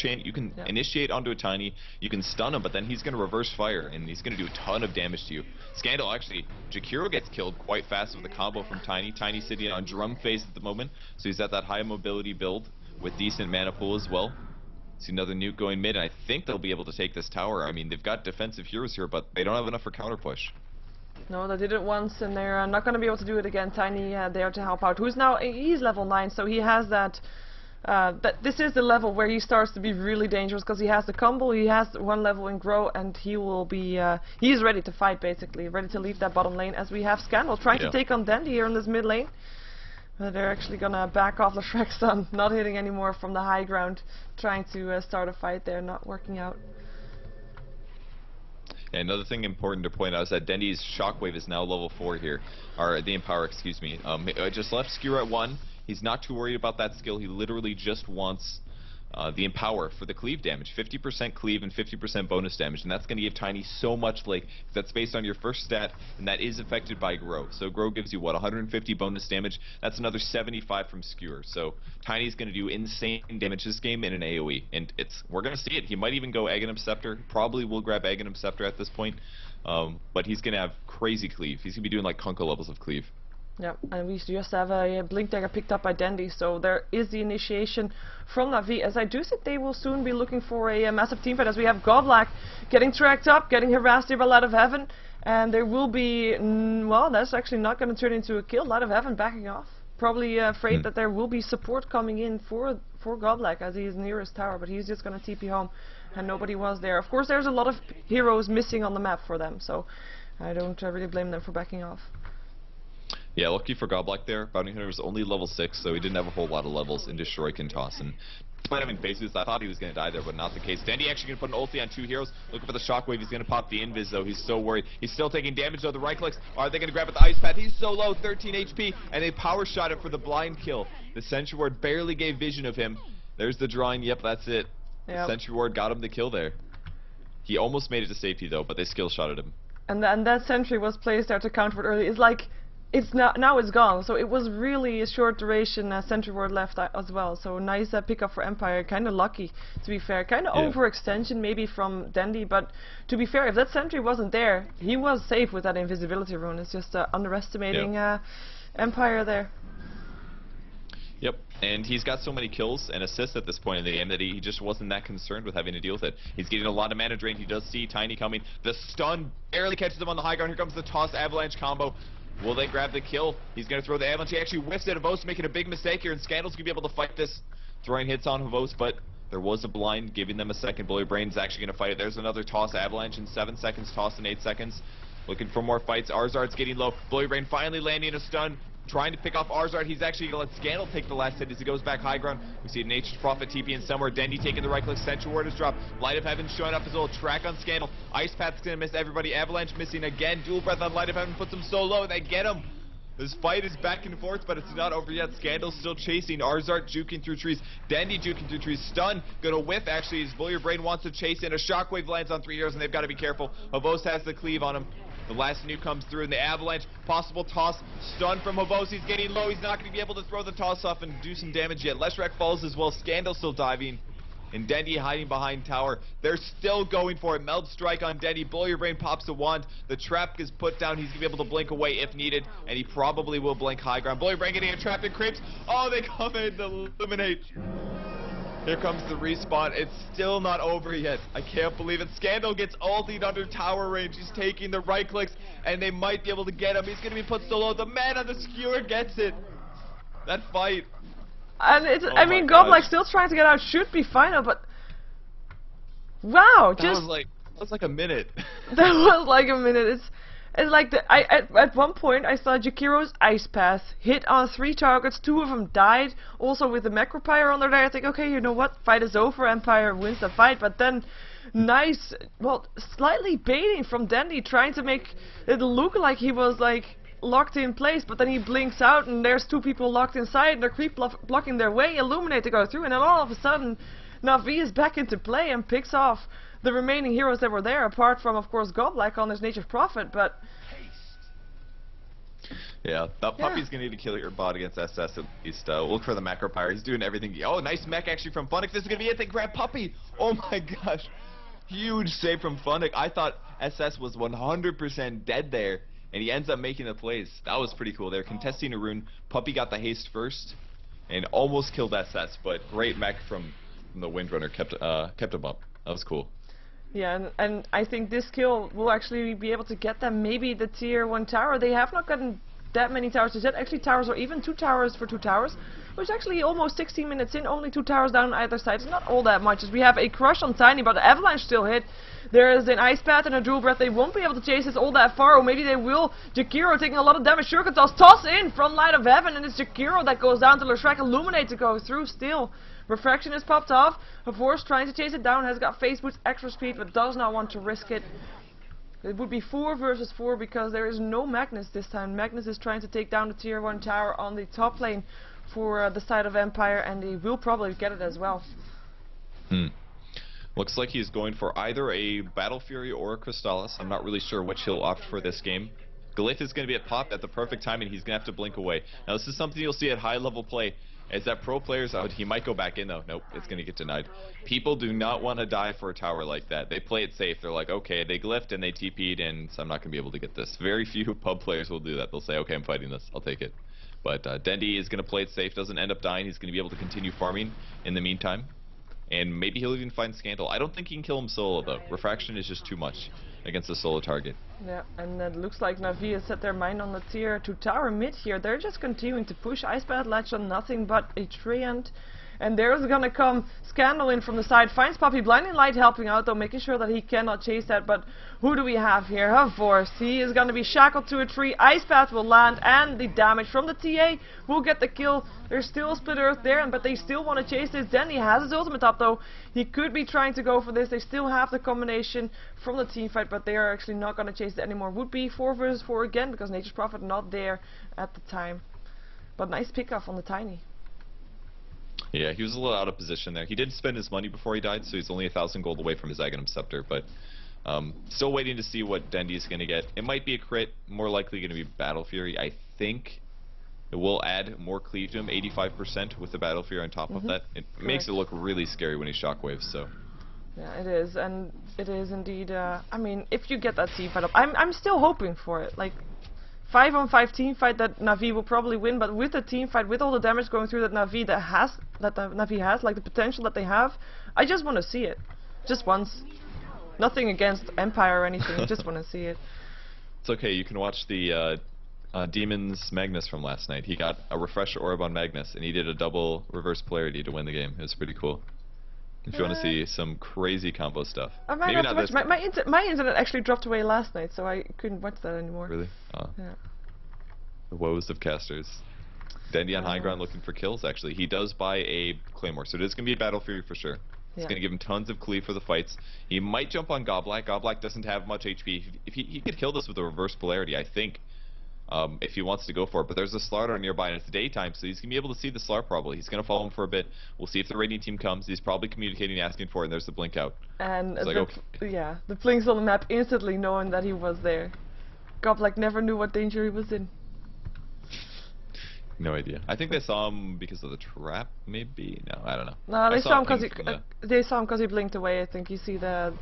initiate onto a tiny, you can stun him, but then he's going to reverse fire, and he's going to do a ton of damage to you. Scandal, actually, Jakiro gets killed quite fast with a combo from Tiny. Tiny sitting on drum phase at the moment, so he's at that high mobility build with decent mana pool as well. See another nuke going mid, and I think they'll be able to take this tower. I mean, they've got defensive heroes here, but they don't have enough for counter push. No, they did it once, and they're not going to be able to do it again. Tiny there to help out. Who's now, he's level 9, so he has that, this is the level where he starts to be really dangerous, because he has the combo, he has 1 level in grow, and he will be, he's ready to fight basically, ready to leave that bottom lane, as we have Scandal trying to take on Dandy here in this mid lane. But they're actually going to back off the Shrek stun, not hitting anymore from the high ground, trying to start a fight there, not working out. Yeah, another thing important to point out is that Dendy's Shockwave is now level 4 here, or the Empower, excuse me. Just left Skewer at 1. He's not too worried about that skill. He literally just wants the Empower for the cleave damage. 50% cleave and 50% bonus damage, and that's going to give Tiny so much, like, that's based on your first stat, and that is affected by Grow. So Grow gives you, what, 150 bonus damage? That's another 75 from Skewer. So Tiny's going to do insane damage this game in an AoE, and we're going to see it. He might even go Aghanim Scepter. Probably will grab Aghanim Scepter at this point, but he's going to have crazy cleave. He's going to be doing, like, Kunkka levels of cleave. Yeah, and we just have a Blink Dagger picked up by Dandy, so there is the initiation from Na'Vi, as I do think they will soon be looking for a massive teamfight, as we have Godlike getting tracked up, getting harassed here by Light of Heaven, and there will be, well, that's actually not going to turn into a kill. Light of Heaven backing off, probably afraid that there will be support coming in for Godlike, as he is nearest tower, but he's just going to TP home, and nobody was there. Of course, there's a lot of heroes missing on the map for them, so I don't really blame them for backing off. Yeah, lucky for Godlike there. Bounty Hunter was only level 6, so he didn't have a whole lot of levels in Destroy can toss. And despite having phases, I thought he was going to die there, but not the case. Dandy actually going to put an ulti on 2 heroes. Looking for the Shockwave. He's going to pop the invis, though. He's so worried. He's still taking damage, though. The right clicks. Are they going to grab at the Ice Path? He's so low, 13 HP, and they power shot it for the blind kill. The Sentry Ward barely gave vision of him. There's the drawing. Yep, that's it. The Sentry Ward got him the kill there. He almost made it to safety though, but they skill shotted him. And that sentry was placed there to counter it early. It's like, it's now it's gone. So it was really a short duration sentry ward left as well. So nice pickup for Empire. Kind of lucky, to be fair. Kind of overextension maybe from Dandy, but to be fair, if that sentry wasn't there, he was safe with that invisibility rune. It's just underestimating Empire there. Yep, and he's got so many kills and assists at this point in the game that he just wasn't that concerned with having to deal with it. He's getting a lot of mana drain. He does see Tiny coming. The stun barely catches him on the high ground. Here comes the toss avalanche combo. Will they grab the kill? He's going to throw the avalanche. He actually whiffs it. Havos making a big mistake here, and Scandal's going to be able to fight this. Throwing hits on Havos, but there was a blind giving them a second. Bully Brain's actually going to fight it. There's another toss avalanche in 7 seconds, toss in 8 seconds. Looking for more fights. Arzard's getting low. Bully Brain finally landing a stun. Trying to pick off Arzard. He's actually going to let Scandal take the last hit as he goes back high ground. We see Nature's Prophet TPing somewhere. Dendy taking the right click. Sentry Ward is dropped. Light of Heaven showing up as well. Track on Scandal. Ice Path's going to miss everybody. Avalanche missing again. Dual Breath on Light of Heaven puts him so low. They get him. This fight is back and forth, but it's not over yet. Scandal's still chasing. Arzard juking through trees. Dandy juking through trees. Stun. Gonna whiff, actually, as Bully Brain wants to chase in. A shockwave lands on 3 heroes, and they've got to be careful. Havos has the cleave on him. The last nuke comes through in the avalanche. Possible toss. Stun from Havos. He's getting low. He's not going to be able to throw the toss off and do some damage yet. Leshrac falls as well. Scandal still diving. And Dendy hiding behind tower. They're still going for it. Meld strike on Dendy. Blow Your Brain pops the wand. The trap is put down. He's going to be able to blink away if needed. And he probably will blink high ground. Blow Your Brain getting a trap in creeps. Oh, they come in to eliminate. Here comes the respawn. It's still not over yet. I can't believe it. Scandal gets ultied under tower range. He's taking the right clicks, and they might be able to get him. He's going to be put so low. The man on the skewer gets it. That fight. And it's, I mean, Godlike still trying to get out. Should be final, but wow, that was like a minute. That was like a minute. It's like at one point I saw Jakiro's Ice Path hit on 3 targets, 2 of them died, also with the Macropyre under there. I think, okay, you know what, fight is over, Empire wins the fight, but then nice, well, slightly baiting from Dandy, trying to make it look like he was like locked in place, but then he blinks out and there's 2 people locked inside and they're creep blocking their way, Illuminate to go through, and then all of a sudden Na'Vi is back into play and picks off the remaining heroes that were there, apart from, of course, Godlike on his Nature's Prophet, but yeah, that puppy's gonna need to kill your bot against SS at least. Look for the Macropyre. He's doing everything. Oh, nice mech actually from Funnick. This is gonna be it. They grab Puppy. Oh my gosh. Huge save from Funnick. I thought SS was 100% dead there, and he ends up making the plays. That was pretty cool. They're contesting a rune. Puppy got the haste first, and almost killed SS, but great mech from the Windrunner kept him up. That was cool. Yeah, and I think this kill will actually be able to get them maybe the tier 1 tower. They have not gotten that many towers to set. Actually, towers or even 2 towers for 2 towers, which actually almost 16 minutes in, only 2 towers down on either side. It's not all that much, as we have a crush on Tiny, but the Avalanche still hit. There is an Ice Path and a Dual Breath. They won't be able to chase this all that far, or maybe they will. Jakiro taking a lot of damage. Shurikatos toss in from Light of Heaven, and it's Jakiro that goes down to Leshrac. Illuminate to go through still. Refraction is popped off. Havors trying to chase it down, has got Face Boots, extra speed, but does not want to risk it. It would be 4 versus 4 because there is no Magnus this time. Magnus is trying to take down the tier 1 tower on the top lane for the side of Empire, and he will probably get it as well. Looks like he's going for either a Battle Fury or a Crystallis. I'm not really sure which he'll opt for this game. Glyph is going to be at pop at the perfect time, and he's going to have to blink away. Now this is something you'll see at high level play. Is that pro players out? He might go back in though. Nope, it's going to get denied. People do not want to die for a tower like that. They play it safe. They're like, okay, they glyphed and they TP'd, and so I'm not going to be able to get this. Very few pub players will do that. They'll say, okay, I'm fighting this. I'll take it. But Dendy is going to play it safe. Doesn't end up dying. He's going to be able to continue farming in the meantime. And maybe he'll even find Scandal. I don't think he can kill him solo though. Refraction is just too much against a solo target. Yeah, and it looks like Na'Vi has set their mind on the tier 2 tower mid here. They're just continuing to push. Ice Path latch on nothing but a treant. And there's gonna come Scandal in from the side. Finds Puppy. Blinding Light helping out though, making sure that he cannot chase that. But who do we have here? Havors. He is gonna be shackled to a tree. Ice Path will land, and the damage from the TA will get the kill. There's still Split Earth there, but they still want to chase this. Denny has his ultimate up though. He could be trying to go for this. They still have the combination from the team fight, but they are actually not gonna chase it anymore. Would be 4 versus 4 again, because Nature's Prophet not there at the time. But nice pickup on the Tiny. Yeah, he was a little out of position there. He did spend his money before he died, so he's only 1,000 gold away from his Aghanim Scepter, but still waiting to see what Dendy's going to get. It might be a crit, more likely going to be Battle Fury. I think it will add more cleave to him, 85% with the Battle Fury on top of that. It makes it look really scary when he shockwaves, so. Yeah, it is, and it is indeed, I mean, if you get that team fight up, I'm still hoping for it, like, 5-on-5 team fight that Na'Vi will probably win, but with the team fight, with all the damage going through that Na'Vi has, like the potential that they have, I just want to see it. Just once. Nothing against Empire or anything, just want to see it. It's okay, you can watch the Demon's Magnus from last night. He got a refresh orb on Magnus, and he did a double reverse polarity to win the game. It was pretty cool. If you want to see some crazy combo stuff. I might have to watch. My internet actually dropped away last night, so I couldn't watch that anymore. Really? Oh. Yeah. The woes of casters. Dendy on high ground looking for kills, actually. He does buy a Claymore, so it is going to be a Battle Fury for sure. It's going to give him tons of cleave for the fights. He might jump on Goblak. Goblak doesn't have much HP. If he could kill this with a reverse polarity, I think, if he wants to go for it. But there's a Slardar nearby, and it's daytime, so he's going to be able to see the Slar probably. He's going to follow him for a bit. We'll see if the raiding team comes. He's probably communicating, asking for it, and there's the blink out. And like, yeah, the blinks on the map instantly knowing that he was there. Goblak never knew what danger he was in. No idea. I think they saw him because of the trap, maybe? No, I don't know. No, they saw him because he blinked away. I think you see the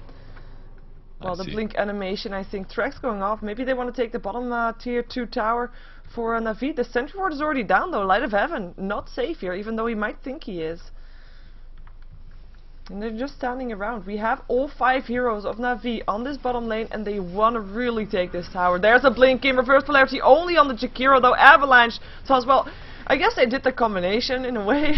blink animation. I think Trek's going off. Maybe they want to take the bottom tier 2 tower for Na'Vi. The sentry ward is already down though. Light of Heaven, not safe here, even though he might think he is. And they're just standing around. We have all 5 heroes of Na'Vi on this bottom lane, and they want to really take this tower. There's a blink in reverse polarity only on the Jakiro though. Avalanche so as well. I guess they did the combination in a way.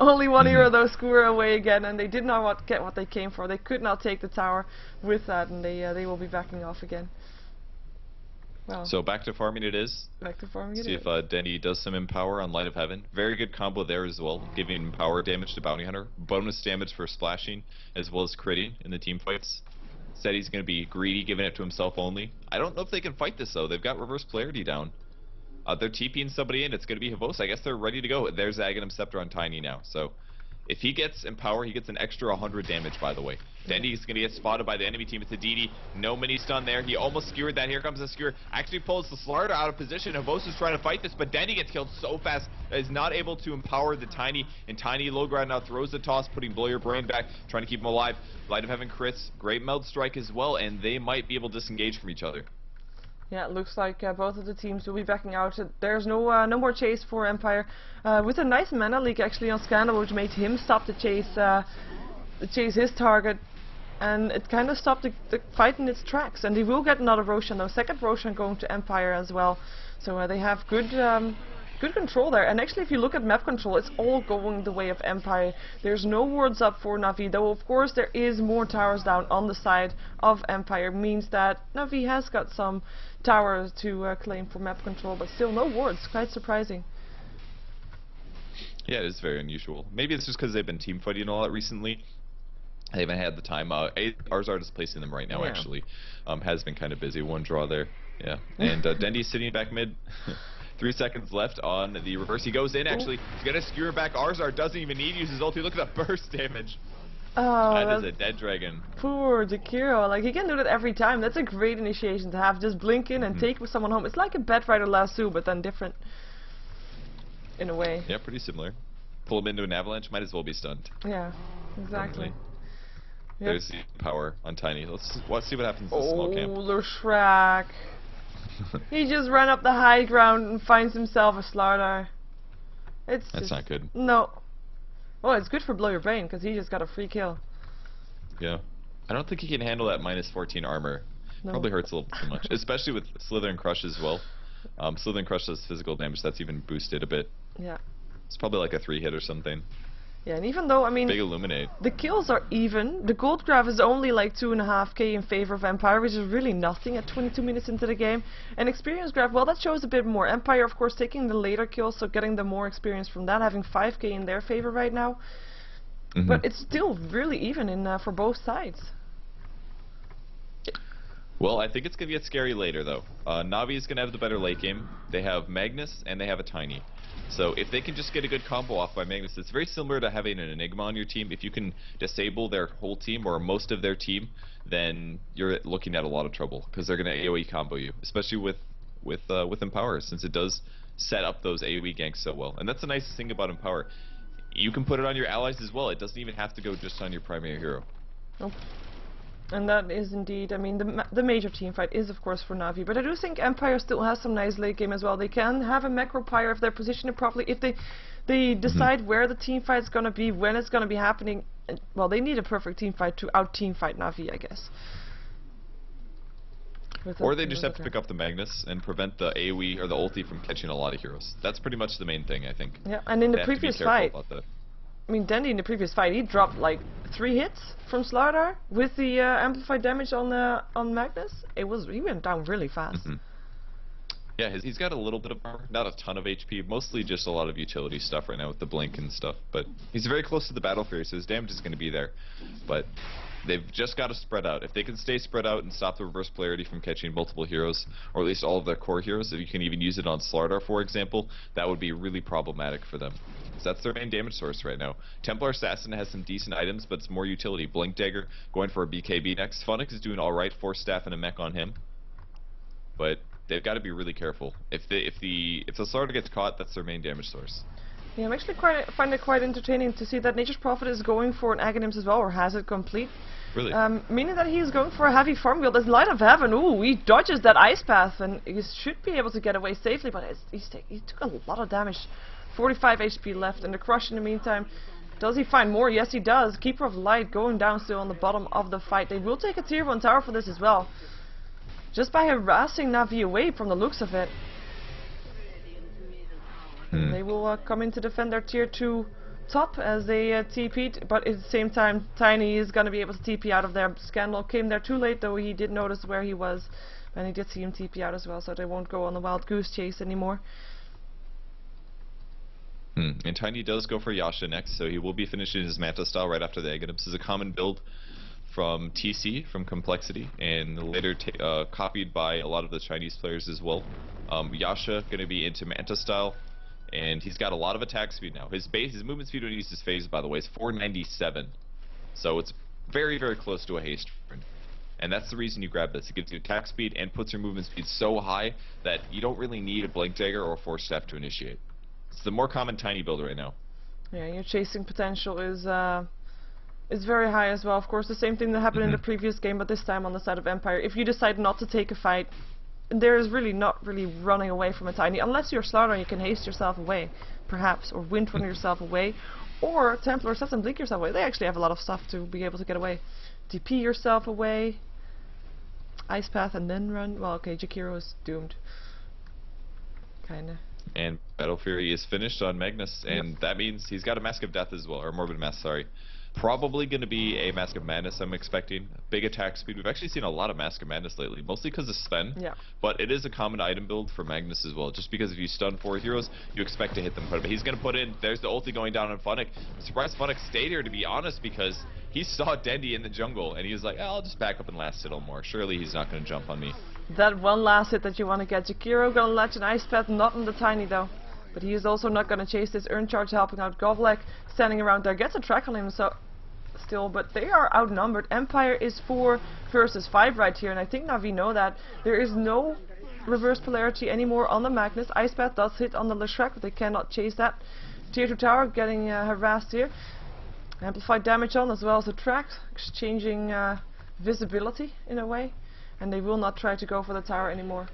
Only one hero though skewer away again, and they did not get what they came for. They could not take the tower with that, and they will be backing off again. Well, so back to farming it is. Back to farming it is. See if Denny does some Empower on Light of Heaven. Very good combo there as well, giving Empower damage to Bounty Hunter. Bonus damage for splashing, as well as critting in the team fights. Said he's going to be greedy, giving it to himself only. I don't know if they can fight this though. They've got reverse polarity down. They're TPing somebody in. It's going to be Havos. I guess they're ready to go. There's Aghanim Scepter on Tiny now. So if he gets Empower, he gets an extra 100 damage, by the way. Dendy's going to get spotted by the enemy team. It's a DD. No mini stun there. He almost skewered that. Here comes the skewer. Actually pulls the Slardar out of position. Havos is trying to fight this, but Dendy gets killed so fast that he's not able to empower the Tiny. And Tiny low ground now throws the toss, putting Blow Your Brain back, trying to keep him alive. Light of Heaven crits. Great Meld Strike as well, and they might be able to disengage from each other. Yeah, it looks like both of the teams will be backing out. There's no more chase for Empire, with a nice mana leak actually on Scandal, which made him stop the chase his target, and it kind of stopped the fight in its tracks. And they will get another Roshan though, second Roshan going to Empire as well. So they have good control there. And actually, if you look at map control, it's all going the way of Empire. There's no wards up for Na'Vi, though of course there is more towers down on the side of Empire. Means that Na'Vi has got some towers to claim for map control, but still no wards. Quite surprising. Yeah, it is very unusual. Maybe it's just because they've been team fighting a lot recently. They haven't had the time. Arzard is placing them right now, actually. Has been kind of busy. One draw there. Yeah. And Dendy's sitting back mid. 3 seconds left on the reverse. He goes in, actually. He's going to skewer back. Arzard doesn't even need to use his ulti. Look at the burst damage. Oh, that is a dead dragon. Poor Jakiro. Like, he can do that every time. That's a great initiation to have. Just blink in and take someone home. It's like a Batrider Lasso, but then different. In a way. Yeah, pretty similar. Pull him into an avalanche, might as well be stunned. Yeah, exactly. Yep. There's the power on Tiny. Let's see what happens in the small camp. Oh, the Shrek. He just ran up the high ground and finds himself a Slardar. That's not good. No. Well, it's good for Blow Your Brain, because he just got a free kill. Yeah. I don't think he can handle that minus 14 armor. No. Probably hurts a little too much. Especially with Slither and Crush as well. Slither and Crush does physical damage. That's even boosted a bit. Yeah. It's probably like a 3-hit or something. Yeah, and even though, I mean, big Illuminate. The kills are even. The gold graph is only like 2.5k in favor of Empire, which is really nothing at 22 minutes into the game. And experience graph, well, that shows a bit more. Empire, of course, taking the later kills, so getting the more experience from that, having 5k in their favor right now. But it's still really even in for both sides. Well, I think it's going to get scary later, though. Na'Vi is going to have the better late game. They have Magnus, and they have a Tiny. So if they can just get a good combo off by Magnus, it's very similar to having an Enigma on your team. If you can disable their whole team, or most of their team, then you're looking at a lot of trouble, because they're going to AoE combo you, especially with Empower, since it does set up those AoE ganks so well. And that's the nicest thing about Empower. You can put it on your allies as well. It doesn't even have to go just on your primary hero. Nope. And that is indeed, I mean, the major team fight is of course for Na'Vi, but I do think Empire still has some nice late game as well. They can have a macro pyre if they're positioned properly, if they decide where the team fight is going to be, when it's going to be happening. And, well, they need a perfect team fight to out team fight Na'Vi, I guess. Or they just have to pick up the Magnus and prevent the AoE or the ulti from catching a lot of heroes. That's pretty much the main thing, I think. Yeah, and in the previous fight, I mean, Dandy in the previous fight, he dropped like 3 hits from Slardar with the amplified damage on Magnus. He went down really fast. Yeah, he's got a little bit of armor, not a ton of HP, mostly just a lot of utility stuff right now with the blink and stuff. But he's very close to the Battle Fury, so his damage is going to be there. But they've just got to spread out. If they can stay spread out and stop the reverse polarity from catching multiple heroes, or at least all of their core heroes, if you can even use it on Slardar, for example, that would be really problematic for them. So that's their main damage source right now. Templar Assassin has some decent items, but it's more utility. Blink Dagger, going for a BKB next. Funix is doing alright, Force Staff and a mech on him. But they've got to be really careful. If the Slardar gets caught, that's their main damage source. Yeah, I'm actually find it quite entertaining to see that Nature's Prophet is going for an Aghanims as well, or has it complete. Really? Meaning that he's going for a heavy farm wheel. There's Light of Heaven. Ooh, he dodges that Ice Path, and he should be able to get away safely, but he took a lot of damage. 45 HP left, and the Crush in the meantime. Does he find more? Yes, he does. Keeper of Light going down still on the bottom of the fight. They will take a tier 1 tower for this as well. Just by harassing Na'Vi away from the looks of it. They will come in to defend their tier 2 top as they TP'd, but at the same time Tiny is going to be able to TP out of there. Scandal came there too late, though he did notice where he was, and he did see him TP out as well, so they won't go on the wild goose chase anymore. And Tiny does go for Yasha next, so he will be finishing his Manta style right after the Aghanims. This is a common build from TC, from Complexity, and later copied by a lot of the Chinese players as well. Yasha going to be into Manta style, and he's got a lot of attack speed now. His movement speed when he uses phase, by the way, is 497. So it's very, very close to a haste rune. And that's the reason you grab this. It gives you attack speed and puts your movement speed so high that you don't really need a Blink Dagger or a Force Staff to initiate. It's the more common Tiny build right now. Yeah, your chasing potential is very high as well. Of course, the same thing that happened in the previous game, but this time on the side of Empire. If you decide not to take a fight, there is really not really running away from a Tiny, unless you're Slardar, you can haste yourself away, perhaps, or Windrunner yourself away, or Templar Assassin blink yourself away. They actually have a lot of stuff to be able to get away. DP yourself away, Ice Path, and then run. Well, okay, Jakiro is doomed. Kinda. And Battle Fury is finished on Magnus, and that means he's got a Mask of Death as well, or Morbid Mask, sorry. Probably going to be a Mask of Madness, I'm expecting. Big attack speed. We've actually seen a lot of Mask of Madness lately, mostly because of Sven. Yeah. But it is a common item build for Magnus as well, just because if you stun 4 heroes, you expect to hit them quite a bit. He's going to put in, there's the ulti going down on Funix. I'm surprised Funix stayed here, to be honest, because he saw Dendy in the jungle, and he was like, oh, I'll just back up and last hit more. Surely he's not going to jump on me. That one last hit that you want to get. Jakiro going to latch an Ice Path, not on the Tiny though. But he is also not going to chase this Urn Charge, helping out Govlek, standing around there. Gets a track on him, so still, but they are outnumbered. Empire is 4 versus 5 right here, and I think Na'Vi know that. There is no reverse polarity anymore on the Magnus. Ice Path does hit on the Leshrac, but they cannot chase that. Tier 2 tower getting harassed here. Amplified damage on as well as a track, exchanging visibility in a way, and they will not try to go for the tower anymore.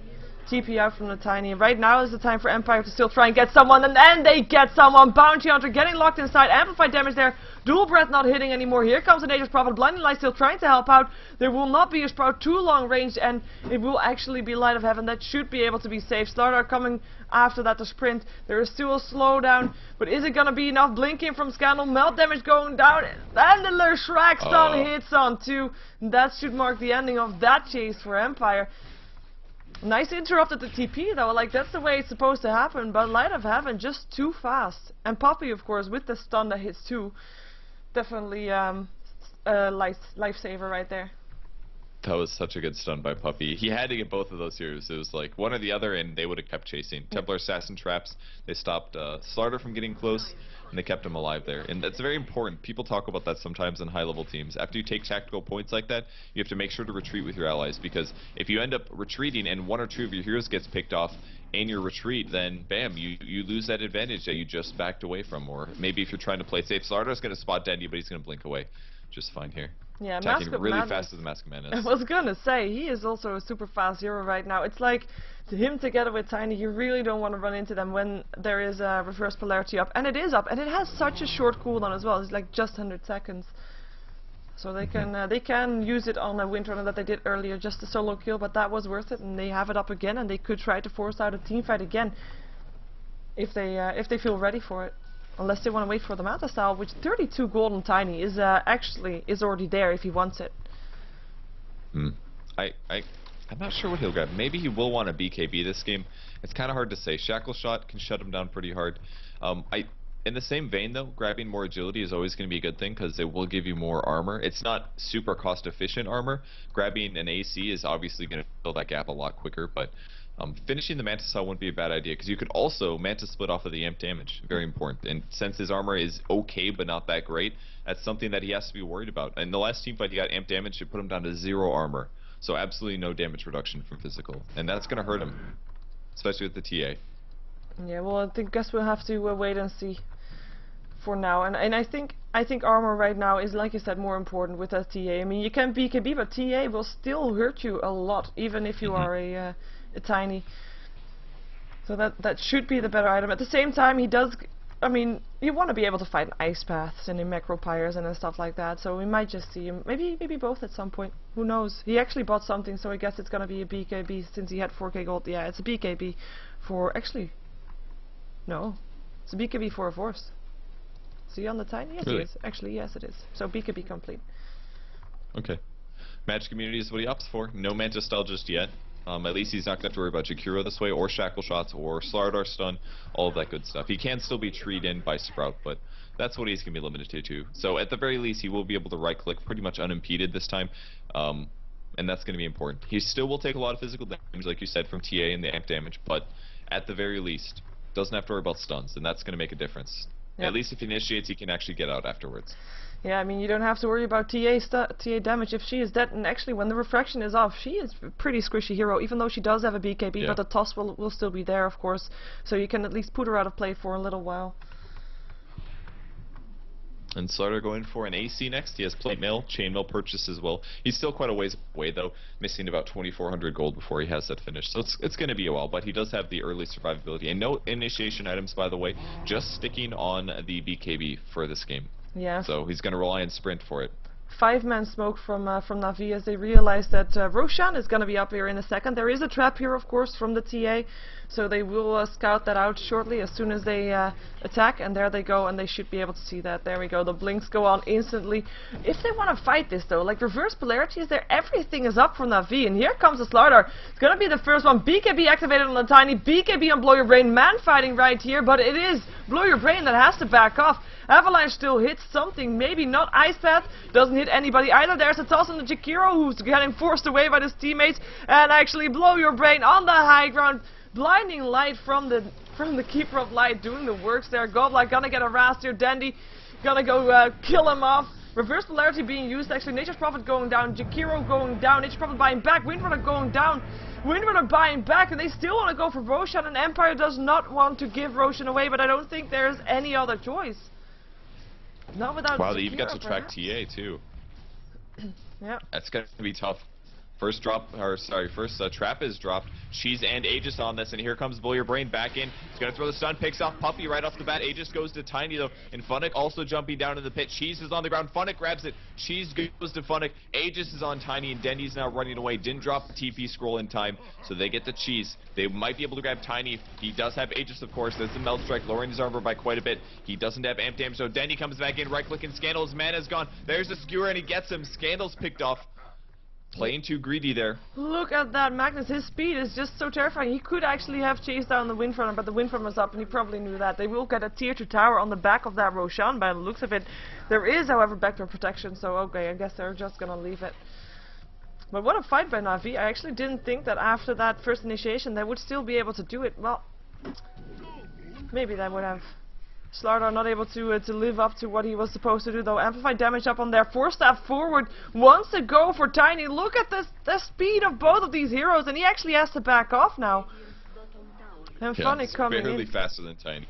TP out from the Tiny. Right now is the time for Empire to still try and get someone, and then they get someone. Bounty Hunter getting locked inside. Amplified damage there. Dual Breath not hitting anymore. Here comes the Nature's Prophet. Blinding Light still trying to help out. There will not be a Sprout too long range, and it will actually be Light of Heaven. That should be able to be safe. Slardar coming after that to sprint. There is still a slowdown, but is it going to be enough? Blinking from Scandal. Melt damage going down, and the Leshrac stun hits on too. That should mark the ending of that chase for Empire. Nice interrupt at the TP though, like that's the way it's supposed to happen, but Light of Heaven just too fast. And Poppy, of course, with the stun that hits too. Definitely lifesaver right there. That was such a good stun by Puppy. He had to get both of those heroes. It was like one or the other, and they would have kept chasing. Templar Assassin traps, they stopped Slardar from getting close, and they kept him alive there. And that's very important. People talk about that sometimes in high-level teams. After you take tactical points like that, you have to make sure to retreat with your allies, because if you end up retreating and one or two of your heroes gets picked off in your retreat, then bam, you lose that advantage that you just backed away from. Or maybe if you're trying to play safe, Slardar's going to spot Dendy, but he's going to blink away. Just fine here. Yeah, attacking really fast as the Mask of Madness. I was gonna say, he is also a super fast hero right now. It's like, to him together with Tiny, you really don't want to run into them when there is a reverse polarity up. And it is up, and it has such a short cooldown as well. It's like just 100 seconds. So they can use it on a Windrunner that they did earlier, just a solo kill, but that was worth it, and they have it up again, and they could try to force out a team fight again if they feel ready for it. Unless they want to wait for the Manta style, which 32 gold on Tiny is actually already there if he wants it. I'm not sure what he'll grab. Maybe he will want a BKB this game. It's kind of hard to say. Shackle Shot can shut him down pretty hard. In the same vein though, grabbing more agility is always going to be a good thing because it will give you more armor. It's not super cost efficient armor. Grabbing an AC is obviously going to fill that gap a lot quicker, but finishing the Manta Style wouldn't be a bad idea, because you could also Manta Split off of the amp damage. Very important. And since his armor is okay but not that great, that's something that he has to be worried about. In the last teamfight he got amp damage, it put him down to 0 armor. So absolutely no damage reduction from physical. And that's going to hurt him, especially with the TA. Yeah, well, I guess we'll have to wait and see for now. And I think armor right now is, like you said, more important with that TA. I mean, you can BKB, but TA will still hurt you a lot, even if you are a Tiny. So that should be the better item. At the same time, he does, I mean, you want to be able to fight in Ice Paths and in Macropyres and stuff like that, so we might just see him, maybe both at some point, who knows. He actually bought something, so I guess it's gonna be a BKB since he had 4k gold. Yeah, it's a BKB for, actually, no, it's a BKB for a Force. See on the Tiny? Yes, really? It is. Actually, yes it is. So BKB complete. Okay. Magic Immunity is what he opts for. No Manta Style just yet. At least he's not going to have to worry about Jakiro this way, or Shackle Shots, or Slardar Stun, all of that good stuff. He can still be treed in by Sprout, but that's what he's going to be limited to. So at the very least, he will be able to right-click pretty much unimpeded this time, and that's going to be important. He still will take a lot of physical damage, like you said, from TA and the amp damage, but at the very least, doesn't have to worry about stuns, and that's going to make a difference. Yep. At least if he initiates, he can actually get out afterwards. Yeah, I mean, you don't have to worry about TA damage if she is dead, and actually when the refraction is off, she is a pretty squishy hero, even though she does have a BKB, but the toss will still be there, of course, so you can at least put her out of play for a little while. And Slardar going for an AC next. He has Plate Mail, Chainmail purchase as well. He's still quite a ways away though, missing about 2,400 gold before he has that finished. So it's going to be a while, but he does have the early survivability. And no initiation items, by the way, just sticking on the BKB for this game. Yeah. So he's going to rely on Sprint for it. 5-man smoke from Na'Vi as they realize that Roshan is going to be up here in a second. There is a trap here, of course, from the TA, so they will scout that out shortly as soon as they attack, and there they go, and they should be able to see that. There we go, the blinks go on instantly. If they want to fight this, though, like reverse polarity is there, everything is up for Na'Vi, and here comes the Slardar. It's going to be the first one. BKB activated on the Tiny, BKB on Blow Your Brain, man fighting right here, but it is Blow Your Brain that has to back off. Avalanche still hits something, maybe not Ice Path, doesn't hit anybody either. There's a toss on the Jakiro, who's getting forced away by his teammates, and actually Blow Your Brain on the high ground. Blinding light from the Keeper of Light doing the works there. Godlike gonna get a rast here. Dandy gonna go kill him off. Reverse polarity being used, actually Nature's Prophet going down, Jakiro going down, Nature's Prophet buying back, Windrunner going down, Windrunner buying back, and they still want to go for Roshan, and Empire does not want to give Roshan away, but I don't think there's any other choice. Not without Wow, you've got to track TA too. Yeah. That's going to be tough. First trap is dropped. Cheese and Aegis on this, and here comes Blow Your Brain back in. He's going to throw the stun, picks off Puppy right off the bat. Aegis goes to Tiny though, and Funnick also jumping down in the pit. Cheese is on the ground. Funnick grabs it. Cheese goes to Funnick. Aegis is on Tiny, and Dendy's now running away. Didn't drop the TP scroll in time, so they get the Cheese. They might be able to grab Tiny. He does have Aegis, of course. There's the Meld Strike, lowering his armor by quite a bit. He doesn't have amp damage, so Dendy comes back in, right-clicking Scandal. His mana's gone. There's the Skewer, and he gets him. Scandal's picked off. Playing too greedy there. Look at that Magnus, his speed is just so terrifying. He could actually have chased down the Windrunner, but the Windrunner's up and he probably knew that. They will get a tier 2 tower on the back of that Roshan by the looks of it. There is, however, backdoor protection, so okay, I guess they're just gonna leave it. But what a fight by Na'Vi. I actually didn't think that after that first initiation they would still be able to do it. Well, maybe they would have. Slardar not able to live up to what he was supposed to do though. Amplified damage up on there. Force staff forward. Wants to go for Tiny. Look at this, the speed of both of these heroes, and he actually has to back off now. And Funny coming in. Barely faster than Tiny.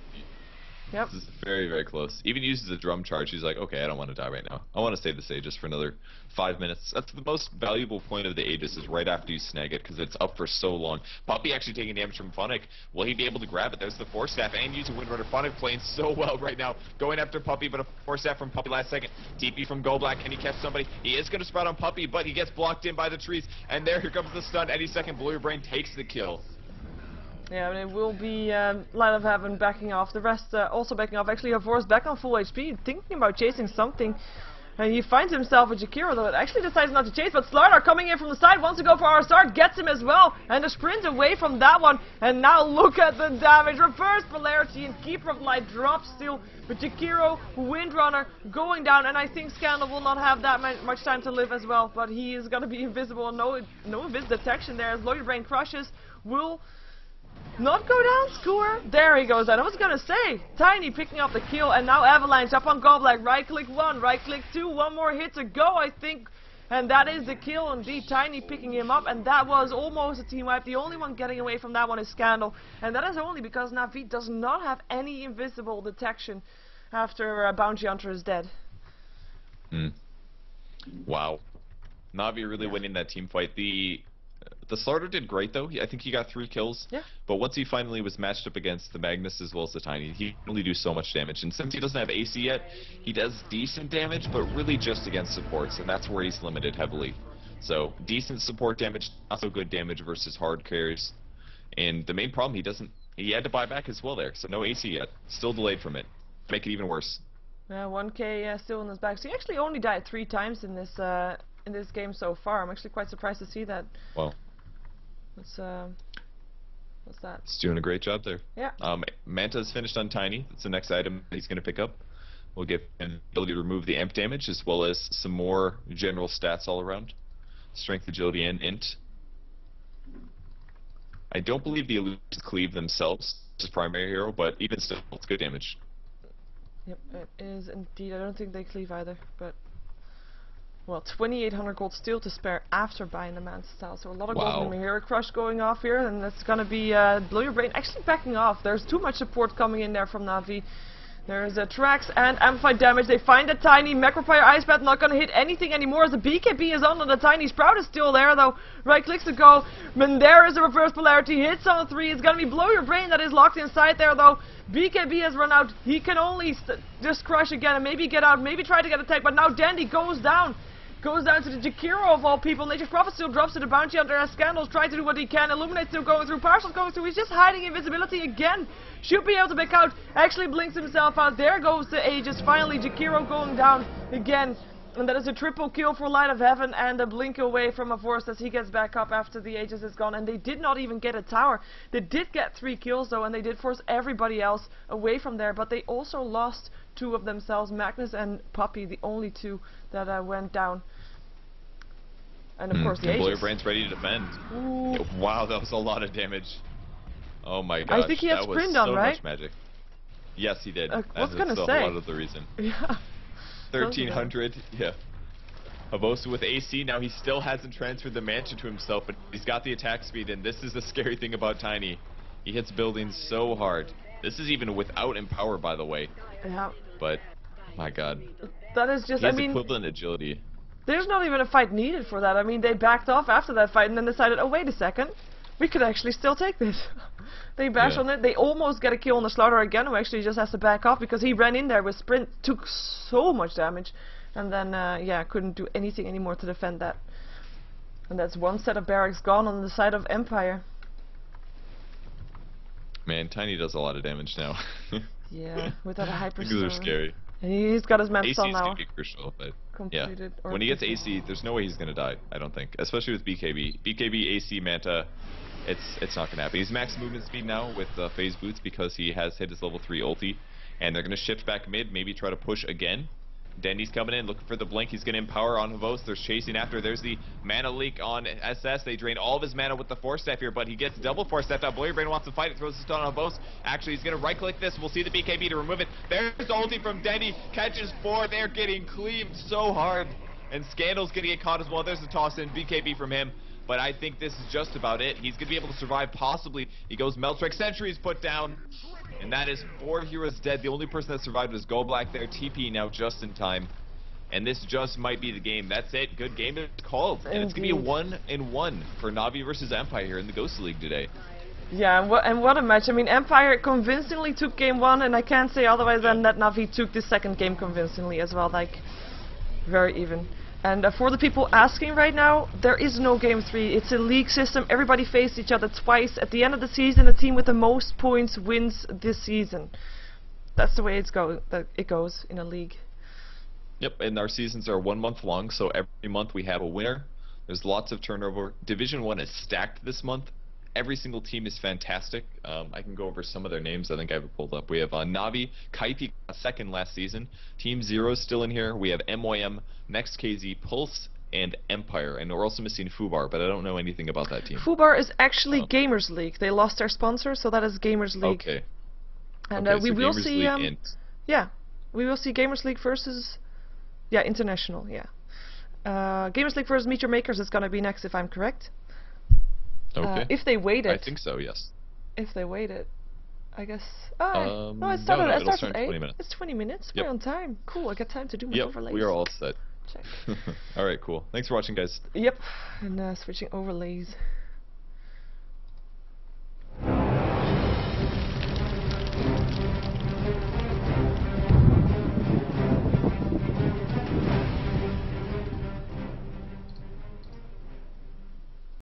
Yep. This is very, very close. Even uses a drum charge. He's like, okay, I don't want to die right now. I want to save this Aegis for another 5 minutes. That's the most valuable point of the Aegis, is right after you snag it, because it's up for so long. Puppy actually taking damage from Funnick. Will he be able to grab it? There's the Force Staff and using Windrunner. Funnick playing so well right now. Going after Puppy, but a Force Staff from Puppy last second. TP from GoBlack. Can he catch somebody? He is going to sprout on Puppy, but he gets blocked in by the trees. And here comes the stun. Any second, Blue Brain takes the kill. Yeah, but it will be Light of Heaven backing off. The rest also backing off. Actually, Avors back on full HP, thinking about chasing something. And he finds himself a Jakiro, though it actually decides not to chase. But Slardar coming in from the side, wants to go for our start, gets him as well. And the sprint away from that one. And now look at the damage. Reverse polarity, and Keeper of Light drops still. But Jakiro, Windrunner, going down. And I think Scandal will not have that much time to live as well. But he is going to be invisible. No invis detection there as Loyal Brain crushes. Will not go down, Score. There he goes. And I was gonna say, Tiny picking up the kill, and now Avalanche up on GoBlack. Right click 1, right click 2, one more hit to go, I think. And that is the kill indeed. Tiny picking him up, and that was almost a team wipe. The only one getting away from that one is Scandal. And that is only because Na'Vi does not have any invisible detection after Bounty Hunter is dead. Wow. Na'Vi really winning that team fight. The Slardar did great though. I think he got 3 kills. Yeah. But once he finally was matched up against the Magnus as well as the Tiny, he can only do so much damage. And since he doesn't have AC yet, he does decent damage, but really just against supports, and that's where he's limited heavily. So decent support damage, not so good damage versus hard carries. And the main problem, he had to buy back as well there. So no AC yet. Still delayed from it. Make it even worse. Yeah, 1k still in his back. So he actually only died 3 times in this game so far. I'm actually quite surprised to see that. Well. What's that? He's doing a great job there. Yeah. Manta's finished on Tiny. That's the next item he's going to pick up. We'll give him the ability to remove the amp damage as well as some more general stats all around. Strength, agility, and int. I don't believe the illusions cleave themselves as primary hero, but even still, it's good damage. Yep, it is indeed. I don't think they cleave either, but... Well, 2,800 gold still to spare after buying the Manta style, so a lot of gold in the Hero Crush going off here, and that's gonna be Blow Your Brain actually backing off. There's too much support coming in there from Na'Vi. There's Trax and Amplified damage. They find a Tiny Macropire Ice Bat, not gonna hit anything anymore as the BKB is on, and the Tiny Sprout is still there though. Right clicks to go, and there is a reverse polarity, hits on 3, it's gonna be Blow Your Brain that is locked inside there though. BKB has run out, he can only just crush again and maybe get out, maybe try to get attacked, but now Dandy goes down. Goes down to the Jakiro of all people. Nature's Prophet still drops to the Bounty Hunter as Scandals try to do what he can. Illuminate still going through. Partial's going through. He's just hiding invisibility again. Should be able to back out. Actually blinks himself out. There goes the Aegis. Finally, Jakiro going down again. And that is a triple kill for Light of Heaven and a blink away from Avors as he gets back up after the Aegis is gone. And they did not even get a tower. They did get 3 kills though, and they did force everybody else away from there. But they also lost 2 of themselves, Magnus and Puppy, the only 2 that went down. And of course the Aegis. Blow Your Brain's ready to defend. Ooh. Wow, that was a lot of damage. Oh my gosh, I think he had sprint on, right? Much magic. Yes, he did. What's gonna say? That's a lot of the reason. Yeah. 1,300, yeah. Havosa with AC, now he still hasn't transferred the Manta to himself, but he's got the attack speed, and this is the scary thing about Tiny. He hits buildings so hard. This is even without Empower, by the way. Yeah. But, my god. That is just, he has equivalent agility. There's not even a fight needed for that. I mean, they backed off after that fight and then decided, oh, wait a second. We could actually still take this. They bash on it. They almost get a kill on the Slardar again, who actually just has to back off because he ran in there with sprint, took so much damage, and then, yeah, couldn't do anything anymore to defend that. And that's 1 set of barracks gone on the side of Empire. Man, Tiny does a lot of damage now. Yeah, without a hyperstorm. These are scary. And he's got his Manta AC now. is going to be crucial, but yeah. When he gets AC, there's no way he's going to die, I don't think. Especially with BKB. BKB, AC, Manta, it's not going to happen. He's max movement speed now with phase boots because he has hit his level 3 ulti. And they're going to shift back mid, maybe try to push again. Dendy's coming in, looking for the blink. He's going to empower on Havos. They're chasing after. There's the mana leak on SS. They drain all of his mana with the Force Staff here, but he gets double Force Staff out. Brain wants to fight it, throws the stun on Havos. Actually, he's going to right-click this. We'll see the BKB to remove it. There's the ulti from Dendy. Catches 4. They're getting cleaved so hard. And Scandal's going to get caught as well. There's the toss in. BKB from him. But I think this is just about it. He's going to be able to survive, possibly. He goes Meltrek. Sentry's put down. And that is 4 heroes dead. The only person that survived was GoBlack there. TP now just in time. And this just might be the game. That's it. Good game is called. And it's going to be a 1-1 for Na'Vi versus Empire here in the GosuLeague today. Yeah, and what a match. I mean, Empire convincingly took game 1, and I can't say otherwise than that Na'Vi took the second game convincingly as well. Like, very even. And for the people asking right now, there is no game 3. It's a league system. Everybody faced each other twice. At the end of the season, the team with the most points wins this season. That's the way it goes in a league. Yep, and our seasons are 1 month long, so every month we have a winner. There's lots of turnover. Division 1 is stacked this month. Every single team is fantastic. I can go over some of their names. I think I have it pulled up. We have Na'Vi, Kaipi got second last season. Team 0 is still in here. We have MYM, Next KZ, Pulse, and Empire. And we're also missing Fubar, but I don't know anything about that team. Fubar is actually Gamers League. They lost their sponsor, so that is Gamers League. Okay. And okay, we so will Gamers see. League Yeah, we will see Gamers League versus. Yeah, international. Yeah. Gamers League versus Meet Your Makers is gonna be next, if I'm correct. Okay. If they waited. I think so, yes. If they waited, I guess. No, it started. it'll It start in 20 minutes. It's 20 minutes. Yep. We're on time. Cool. I got time to do my Yep, overlays. we are all set. Check. Alright, cool. Thanks for watching, guys. Yep. And switching overlays.